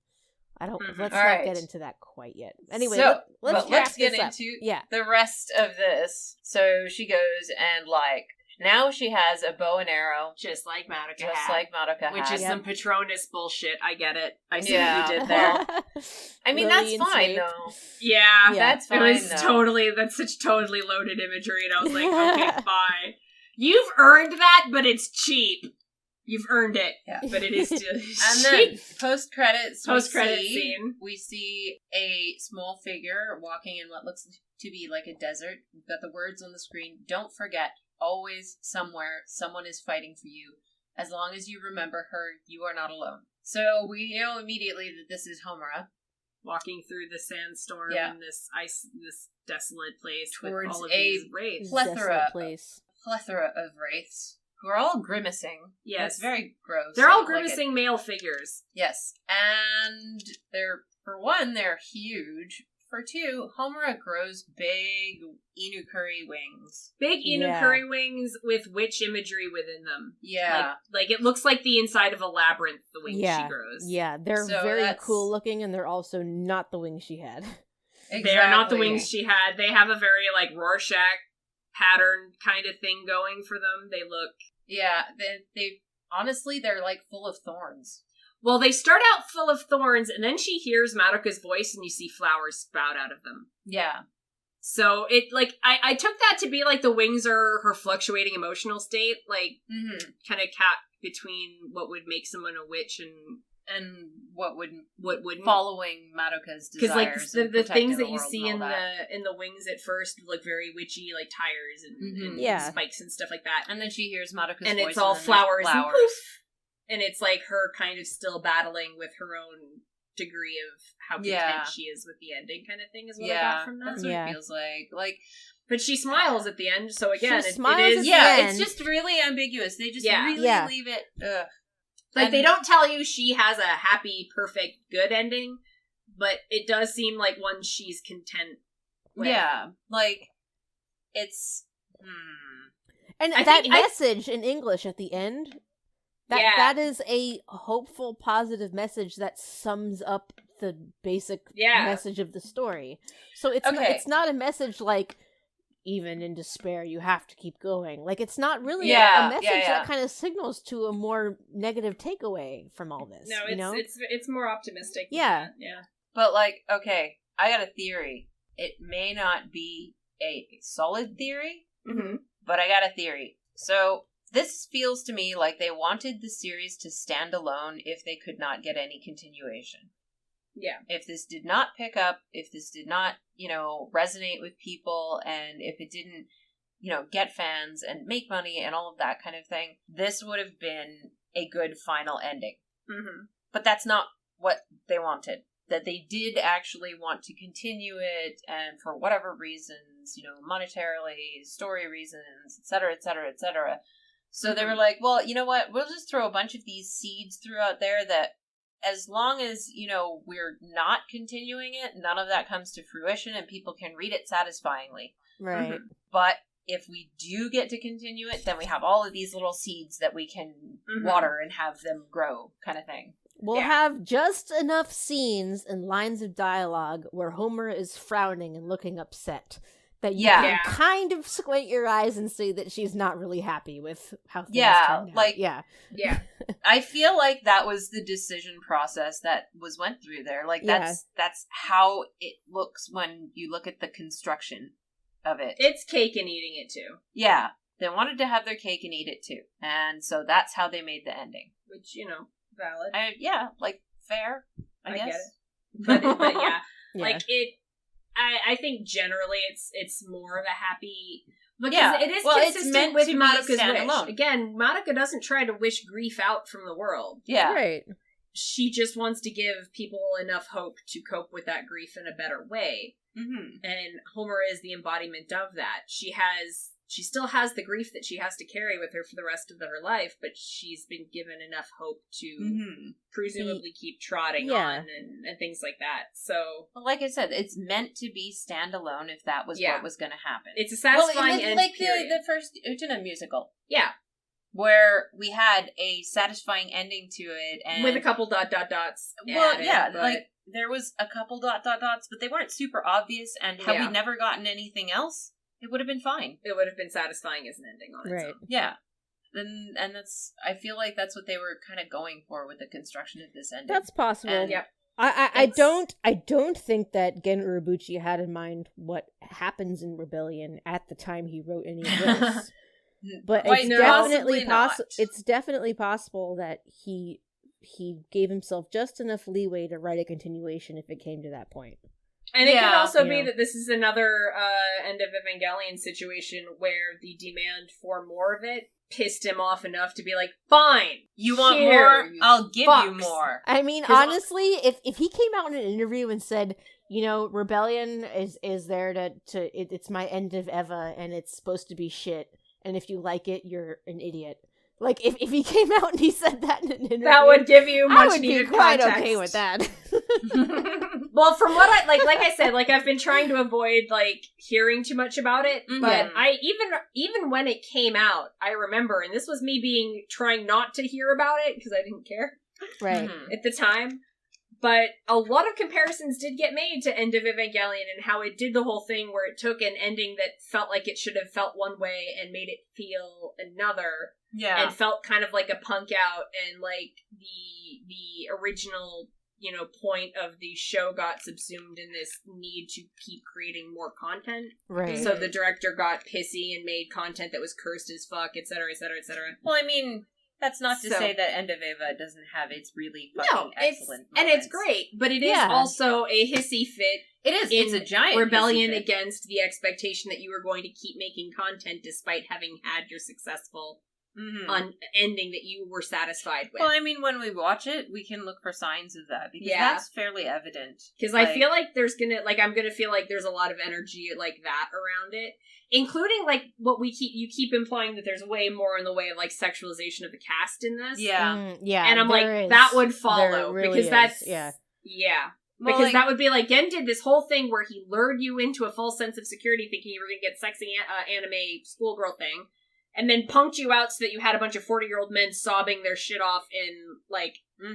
I don't... Mhm. Let's All not right. get into that quite yet. Anyway, So, let's but wrap let's get this up. into Yeah. the rest of this. So she goes and, like, now she has a bow and arrow, Just like Madoka just had. like Madoka Which had. is some Patronus bullshit. I get it. I see Yeah. what you did there. I mean, Lily that's and fine, Snape. though. Yeah. Yeah. That's fine, It was though. that's such totally loaded imagery, and I was like, okay, bye. You've earned that, but it's cheap. You've earned it, Yeah. but it is still And then, post-credits, Scene. we see a small figure walking in what looks to be like a desert. We've got the words on the screen. Don't forget, always, somewhere, someone is fighting for you. As long as you remember her, you are not alone. So we know immediately that this is Homura. walking through the sandstorm Yeah. in this desolate place Towards with all of a these wraiths. plethora place. Plethora of wraiths who are all grimacing. Yes. It's very gross. They're I all don't like it. grimacing male figures. Yes. And for one, they're huge. For two, Homura grows big Inukuri wings. Big Yeah. Inukuri wings with witch imagery within them. Yeah. Like it looks like the inside of a labyrinth, the wings Yeah. she grows. Yeah, they're So very that's- cool looking, and they're also not the wings she had. They are not the Exactly. wings she had. They have a very, like, Rorschach pattern kind of thing going for them. They look... Yeah, they honestly, they're like full of thorns. Well, they start out full of thorns, and then she hears Madoka's voice, and you see flowers sprout out of them. Yeah. So, it, like, I took that to be, like, the wings are her fluctuating emotional state, like, Mm-hmm. kind of cat between what would make someone a witch and And what wouldn't wouldn't. following Madoka's Because, like, desires. the and protecting things that the you world see and in all that. the wings at first look very witchy, like tires and Yeah. spikes and stuff like that. And then she hears Madoka's And voice. it's all then there's flowers and flowers. poof. And it's like her kind of still battling with her own degree of how content Yeah. she is with the ending kind of thing is what I Yeah, got from that. that's what Yeah. it feels like. Like, But she smiles at the end, so again, She it smiles is... at the yeah, end. it's just really ambiguous. They just Yeah. really Yeah. leave it. Ugh. Like, And- they don't tell you she has a happy, perfect, good ending, but it does seem like one she's content with. Yeah, like it's. And I that think I- message in English at the end, Yeah. that is a hopeful, positive message that sums up the basic Yeah. message of the story. So it's Okay. it's not a message like, even in despair, you have to keep going. Like, it's not really Yeah, a message yeah. that kind of signals to a more negative takeaway from all this. No, you know? it's more optimistic. than Yeah. that, yeah. But like, okay, I got a theory. it may not be a solid theory, Mm-hmm. but I got a theory. So this feels to me like they wanted the series to stand alone if they could not get any continuation. Yeah. If this did not pick up, if this did not, resonate with people, and if it didn't, get fans and make money and all of that kind of thing, this would have been a good final ending. Mm-hmm. But that's not what they wanted. That they did actually want to continue it, and for whatever reasons, monetarily, story reasons, etc., etc., etc. So they were like, well, you know what? We'll just throw a bunch of these seeds throughout there that as long as, we're not continuing it, none of that comes to fruition and people can read it satisfyingly. Right. Mm-hmm. But if we do get to continue it, then we have all of these little seeds that we can water and have them grow, kind of thing. We'll have just enough scenes and lines of dialogue where Homer is frowning and looking upset that you can kind of squint your eyes and see that she's not really happy with how things turned out. Yeah. I feel like that was the decision process that went through there. Like, that's how it looks when you look at the construction of it. It's cake and eating it, too. Yeah. They wanted to have their cake and eat it, too. And so that's how they made the ending. Which, valid. Fair, I guess. Get it. But yeah. Like, I think generally it's more of a happy... Because it is consistent with Madoka's wish. Again, Madoka doesn't try to wish grief out from the world. Yeah. Right. She just wants to give people enough hope to cope with that grief in a better way. Mm-hmm. And Homura is the embodiment of that. She still has the grief that she has to carry with her for the rest of her life, but she's been given enough hope to presumably keep trotting on and things like that. So, well, like I said, it's meant to be standalone if that was what was going to happen. It's a satisfying end like period. the first Utena musical. Yeah. Where we had a satisfying ending to it, and with a couple ... Well, there was a couple ... but they weren't super obvious, and had we never gotten anything else, it would have been fine. It would have been satisfying as an ending on its own. Yeah. And that's, I feel like that's what they were kind of going for with the construction of this ending. That's possible. And, I don't think that Gen Urobuchi had in mind what happens in Rebellion at the time he wrote any of this. But it's definitely possible that he gave himself just enough leeway to write a continuation if it came to that point. And it could also be that this is another End of Evangelion situation where the demand for more of it pissed him off enough to be like, fine, you want more? I'll give you more. I mean, honestly, if he came out in an interview and said, Rebellion is there it's my End of Eva and it's supposed to be shit, and if you like it, you're an idiot. Like, if he came out and he said that in an interview, that would give you much needed context. I would be quite okay with that. Well, from what like I said, I've been trying to avoid, hearing too much about it, but I, even when it came out, I remember, and this was me trying not to hear about it, because I didn't care. Right. At the time. But a lot of comparisons did get made to End of Evangelion and how it did the whole thing where it took an ending that felt like it should have felt one way and made it feel another. Yeah. And felt kind of like a punk out, and the original, point of the show got subsumed in this need to keep creating more content. Right. So the director got pissy and made content that was cursed as fuck, etc., etc., etc. Well, I mean, that's not to say that End of Eva doesn't have its really fucking excellent moments. And it's great, but it is also a hissy fit. It is. It's a giant rebellion against the expectation that you were going to keep making content despite having had your successful ending that you were satisfied with. Well, I mean, when we watch it, we can look for signs of that, because that's fairly evident. Because I feel like I'm gonna feel like there's a lot of energy like that around it, including what you keep implying that there's way more in the way of sexualization of the cast in this. Yeah. And I'm that would follow, really because that's yeah. Well, because that would be Gen did this whole thing where he lured you into a false sense of security thinking you were gonna get sexy anime schoolgirl thing, and then punked you out so that you had a bunch of 40-year-old men sobbing their shit off in,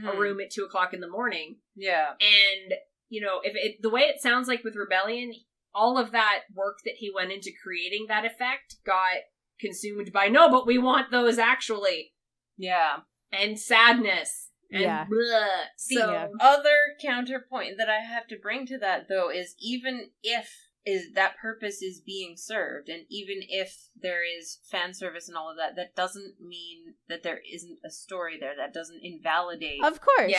a room at 2:00 in the morning. Yeah. And, if the way it sounds like with Rebellion, all of that work that he went into creating that effect got consumed by, no, but we want those actually. Yeah. And sadness. And The other counterpoint that I have to bring to that, though, is even if that purpose is being served. And even if there is fan service and all of that, that doesn't mean that there isn't a story there. That doesn't invalidate. Of course.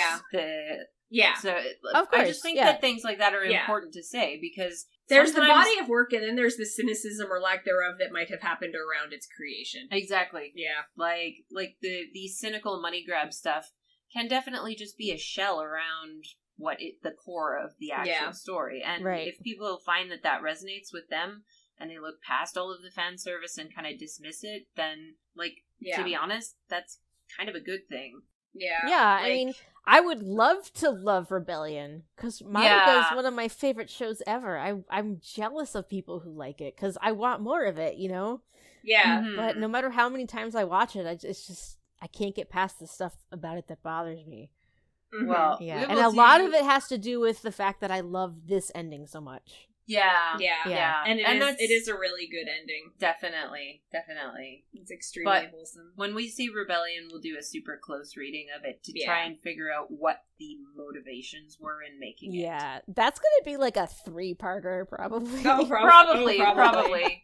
Yeah. So Of course, I just think that things like that are Yeah. important to say, because There's the body of work, and then there's the cynicism or lack thereof that might have happened around its creation. Exactly. Yeah. Like the cynical money grab stuff can definitely just be a shell around the core of the actual story. And Right. if people find that resonates with them and they look past all of the fan service and kind of dismiss it, then, to be honest, that's kind of a good thing. Yeah. Yeah, I mean, I would love to love Rebellion, because Madoka is one of my favorite shows ever. I'm jealous of people who like it, because I want more of it, you know? Yeah. Mhm. But no matter how many times I watch it, I can't get past the stuff about it that bothers me. Mhm. Well, Yeah, we and will a lot of it has to do with the fact that I love this ending so much. Yeah. And that's it is a really good ending. definitely. It's extremely But wholesome. When we see Rebellion, we'll do a super close reading of it to Yeah. try and figure out what the motivations were in making it. Yeah, that's gonna be like a 3-parter, probably. Oh, Probably.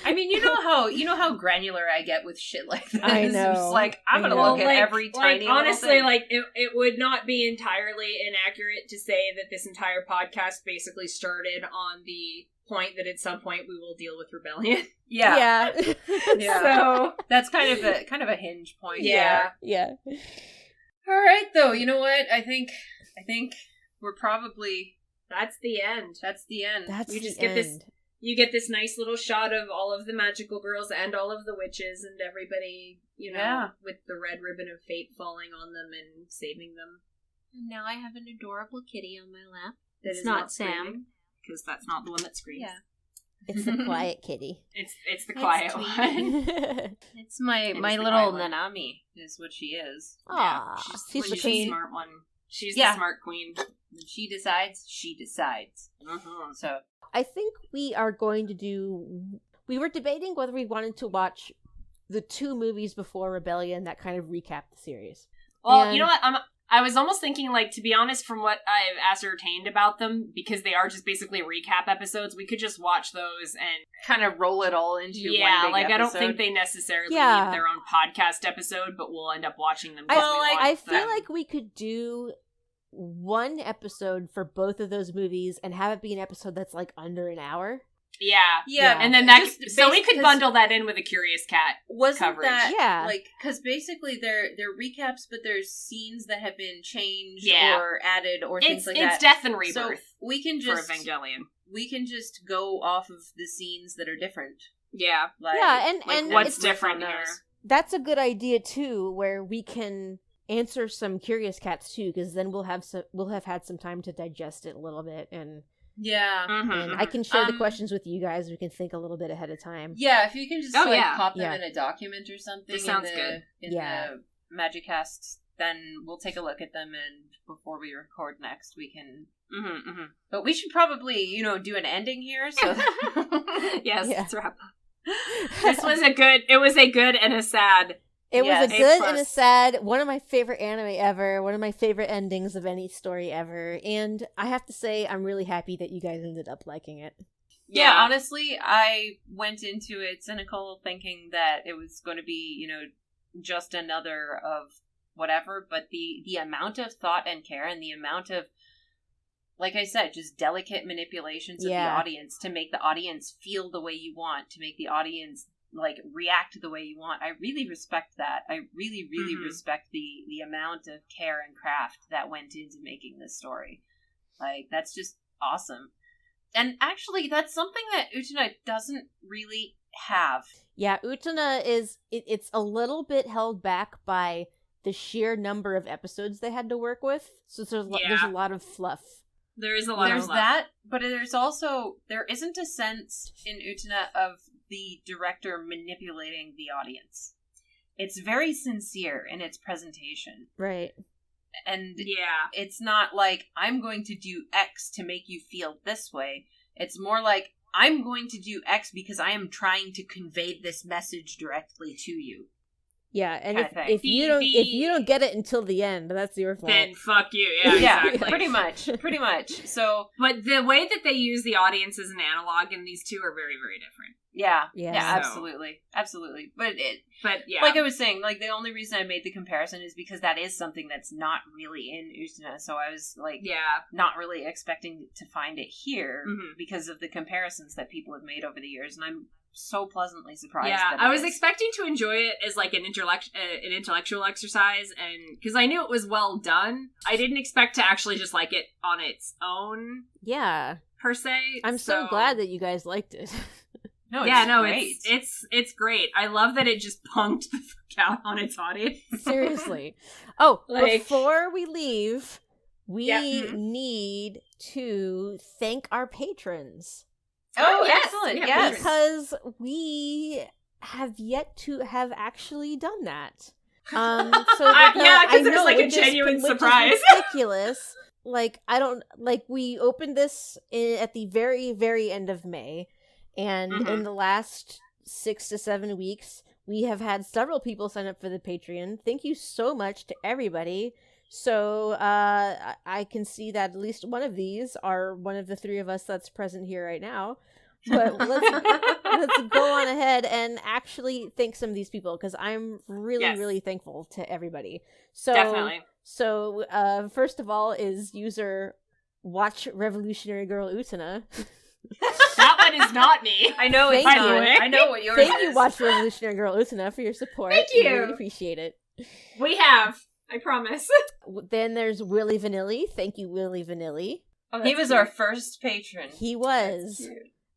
I mean, you know how granular I get with shit like this. I know. I'm just like, I'm gonna know. look at every tiny little honestly, thing. it would not be entirely inaccurate to say that this entire podcast basically started on the point that at some point we will deal with Rebellion. Yeah. Yeah. So That's kind of a hinge point. yeah. Yeah. All right, though. You know what? I think we're probably That's the end. that's the end. That's You the just get end. this- You get this nice little shot of all of the magical girls and all of the witches and everybody, with the red ribbon of fate falling on them and saving them. And now I have an adorable kitty on my lap. That It's is not Sam. because that's not the one that screams. Yeah. It's the quiet kitty. It's the quiet sweet. one. It's my It is my the little quiet one. Nanami is what she is. Aw, she's she's the the queen. smart one. She's Yeah. the smart queen. When she decides, she decides. Mhm. So I think we are going to do... We were debating whether we wanted to watch the 2 movies before Rebellion that kind of recap the series. Well, And- you know what? I was almost thinking, to be honest, from what I've ascertained about them, because they are just basically recap episodes, we could just watch those and kind of roll it all into one big I don't episode. think they necessarily Yeah. need their own podcast episode, but we'll end up watching them. I, 'cause we want I feel them. like we could do one episode for both of those movies and have it be an episode that's under an hour. Yeah, and then that just so we based- could 'cause bundle that in with a Curious Cat. wasn't coverage. that Yeah. because basically they're recaps, but there's scenes that have been changed Yeah. or added or It's things like it's that. Death and So Rebirth we can for just Evangelion. go off of the scenes that are different. Yeah, Yeah, and what's it's- different on here? those. That's a good idea too, where we can answer some Curious Cats too, because then we'll have had some time to digest it a little bit, and Yeah. and I can share the Um, questions with you guys. We can think a little bit ahead of time. Yeah, if you can just Oh, yeah. pop them Yeah. in a document or something. This sounds in the, good. In Yeah. the Magicast, then we'll take a look at them, and before we record next, we can. But we should probably, do an ending here. So Yes, Yeah. let's wrap up. It was a good and a sad. It Yes. was a good and a A+. sad, one of my favorite anime ever, one of my favorite endings of any story ever, and I have to say, I'm really happy that you guys ended up liking it. Yeah, honestly, I went into it cynical, thinking that it was going to be, just another of whatever, but the amount of thought and care and the amount of, like I said, just delicate manipulations of the Yeah. audience to make the audience feel the way you want, to make the audience react the way you want. I really respect that. I really, really respect the amount of care and craft that went into making this story. That's just awesome. And actually, that's something that Utena doesn't really have. Yeah, Utena it's a little bit held back by the sheer number of episodes they had to work with, so there's a lot of fluff. There is a lot There's of that, but there isn't a sense in Utena of the director manipulating the audience. It's very sincere in its presentation. Right. And Yeah. it's not like, I'm going to do X to make you feel this way. It's more like, I'm going to do X because I am trying to convey this message directly to you. Yeah, and Kinda thing. if you don't get it until the end, that's your fault. Then fuck you. Yeah, exactly. pretty much. So, but the way that they use the audience as an analog in these two are very, very different. Yeah, So. absolutely. But yeah, like I was saying, like the only reason I made the comparison is because that is something that's not really in Utena. So I was like, not really expecting to find it here because of the comparisons that people have made over the years, and I'm so pleasantly surprised. Yeah, I was expecting to enjoy it as like an intellectual exercise, and because I knew it was well done, I didn't expect to actually just like it on its own. Yeah, per se. I'm so glad that you guys liked it. No, great. It's great. I love that it just punked the fuck out on its audience. Seriously. Oh, before we leave, we need to thank our patrons. Oh, excellent. Yes. Because we have yet to have actually done that. So because there's like a genuine surprise. Which is ridiculous. Like, we opened this at the very, very end of May. And in the last 6 to 7 weeks, we have had several people sign up for the Patreon. Thank you so much to everybody. So I can see that at least one of these are one of the three of us that's present here right now. But let's go on ahead and actually thank some of these people, because I'm really, really thankful to everybody. So definitely. So first of all is user Watch Revolutionary Girl Utena. That one is not me. I know it's by the way. I know what yours is. Thank you, Watch Revolutionary Girl Utena, for your support. Thank you. I really appreciate it. We have. I promise. Then there's Willy Vanilli. Thank you, Willy Vanilli. Oh, he was our first patron. He was.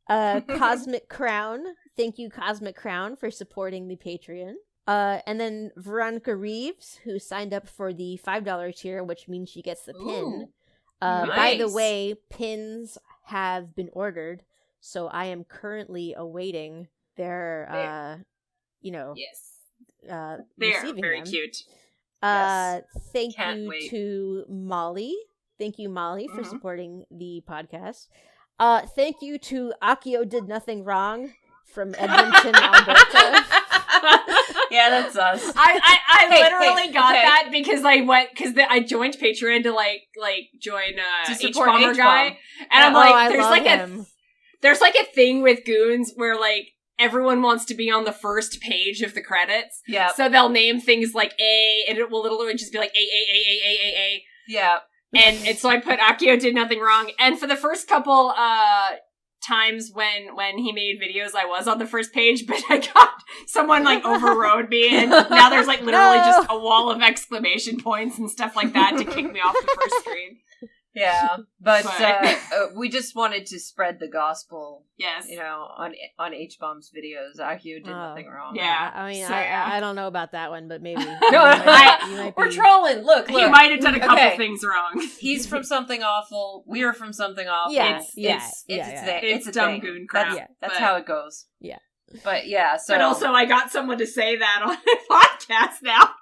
Cosmic Crown. Thank you, Cosmic Crown, for supporting the Patreon. And then Veronica Reeves, who signed up for the $5 tier, which means she gets the pin. Nice. By the way, pins have been ordered, so I am currently awaiting their, they're receiving very them. cute. Thank Can't you wait. to Molly. Thank you, Molly, for supporting the podcast. Thank you to Akio Did Nothing Wrong from Edmonton, Alberta. Yeah, that's us. I literally got that because I joined Patreon to join to H support Bomber H-Bomb. guy, and I'm like, there's like a thing with goons where like everyone wants to be on the first page of the credits. Yeah. So they'll name things like A, and it will literally just be like A. Yeah. And so I put Akio Did Nothing Wrong, and for the first couple times when he made videos, I was on the first page, but I got someone like overrode me, and now there's like literally just a wall of exclamation points and stuff like that to kick me off the first screen. Yeah, but we just wanted to spread the gospel. Yes, on H-Bomb's videos, Akio did nothing wrong. Yeah, I mean, so, I don't know about that one, but maybe. We're trolling. Look, he might have done a couple things wrong. He's from Something Awful. We're from Something Awful. Yeah, it's a dumb thing. goon crap. That's how it goes. Yeah. But yeah, so. But also, I got someone to say that on the podcast now.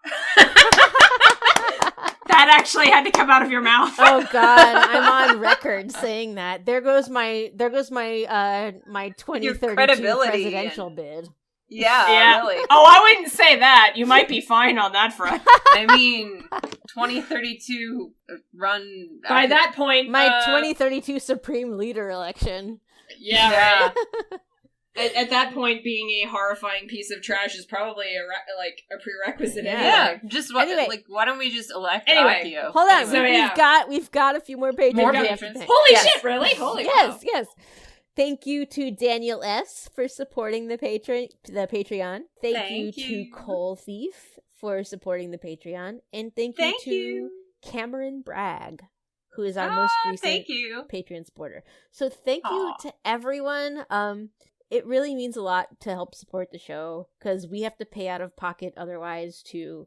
That actually had to come out of your mouth. Oh God, I'm on record saying that. There goes my my 2032 presidential bid. Yeah, really. Oh, I wouldn't say that. You might be fine on that front. I mean, 2032 run. By that point, my 2032 Supreme Leader election. Yeah. At that point, being a horrifying piece of trash is probably a prerequisite. Yeah. Why don't we just elect Akio? Hold on. So we've got a few more patrons. Holy shit! Really? Holy wow. Yes. Thank you to Daniel S. for supporting the Patreon. Thank you to Coal Thief for supporting the Patreon, and thank you to Cameron Bragg, who is our most recent Patreon supporter. So thank you to everyone. It really means a lot to help support the show, because we have to pay out of pocket otherwise to,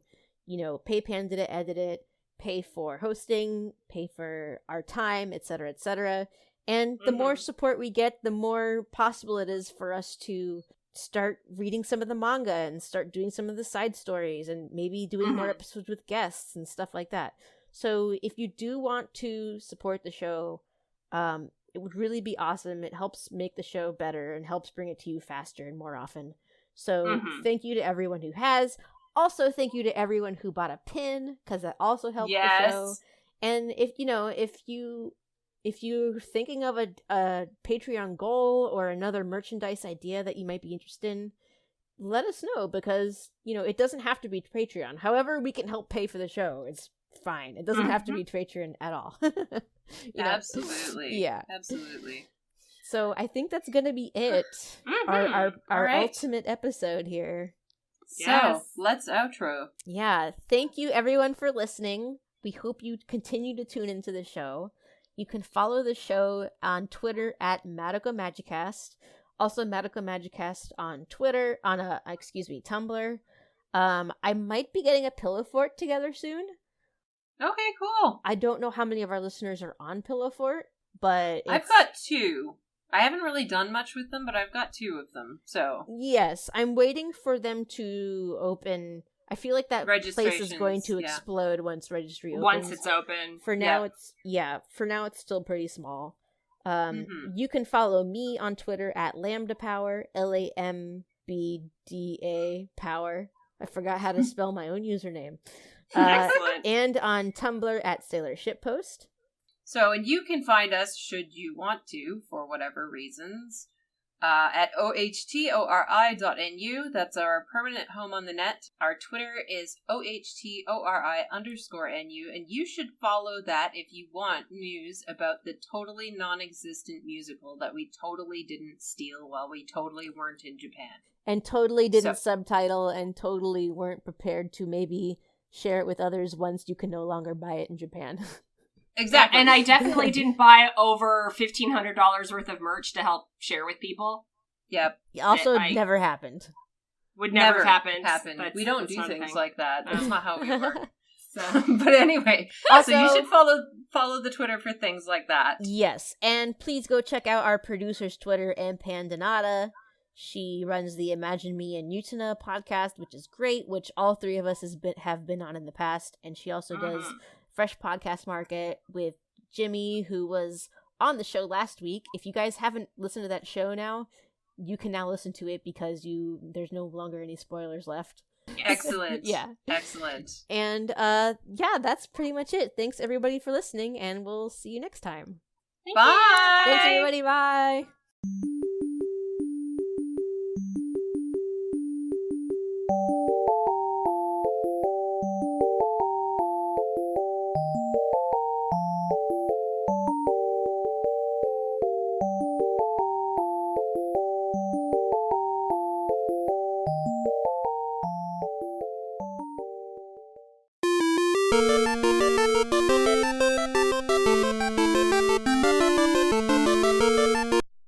pay Panda to edit it, pay for hosting, pay for our time, etc., etc. And the more support we get, the more possible it is for us to start reading some of the manga and start doing some of the side stories and maybe doing more episodes with guests and stuff like that. So if you do want to support the show, it would really be awesome. It helps make the show better and helps bring it to you faster and more often. So thank you to everyone who has. Also, thank you to everyone who bought a pin, because that also helped the show. And if you're thinking of a Patreon goal or another merchandise idea that you might be interested in, let us know, because it doesn't have to be Patreon. However, we can help pay for the show. It's fine. It doesn't have to be Patreon at all. Absolutely. Yeah. Absolutely. So I think that's gonna be it. Our right. ultimate episode here. So let's outro. Yeah. Thank you everyone for listening. We hope you continue to tune into the show. You can follow the show on Twitter at Madoka Magicast. Also, Madoka Magicast on Twitter, on Tumblr. I might be getting a Pillow Fort together soon. Okay, cool. I don't know how many of our listeners are on Pillow Fort, but I've got 2. I haven't really done much with them, but I've got 2 of them, so... Yes, I'm waiting for them to open. I feel like that place is going to explode once registry opens. Once it's open. For now, it's still pretty small. You can follow me on Twitter at Lambda Power, LAMBDA Power. I forgot how to spell my own username. Excellent. And on Tumblr at Sailor Shippost. So, and you can find us, should you want to, for whatever reasons, at ohtori.nu. That's our permanent home on the net. Our Twitter is ohtori_nu, and you should follow that if you want news about the totally non-existent musical that we totally didn't steal while we totally weren't in Japan. And totally didn't subtitle, and totally weren't prepared to maybe share it with others once you can no longer buy it in Japan. Exactly. And I definitely didn't buy over $1,500 worth of merch to help share with people. Yep. Also, never happened. Would never happen. We don't do things like that. That's not how we work. So, but anyway, also, so you should follow the Twitter for things like that. Yes, and please go check out our producer's Twitter and Pandanata. She runs the Imagine Me and Utana podcast, which is great, which all 3 of us have been on in the past, and she also does Fresh Podcast Market with Jimmy, who was on the show last week. If you guys haven't listened to that show now, you can now listen to it because there's no longer any spoilers left. Excellent. Yeah. Excellent. And that's pretty much it. Thanks everybody for listening, and we'll see you next time. Bye. Thanks everybody. Bye.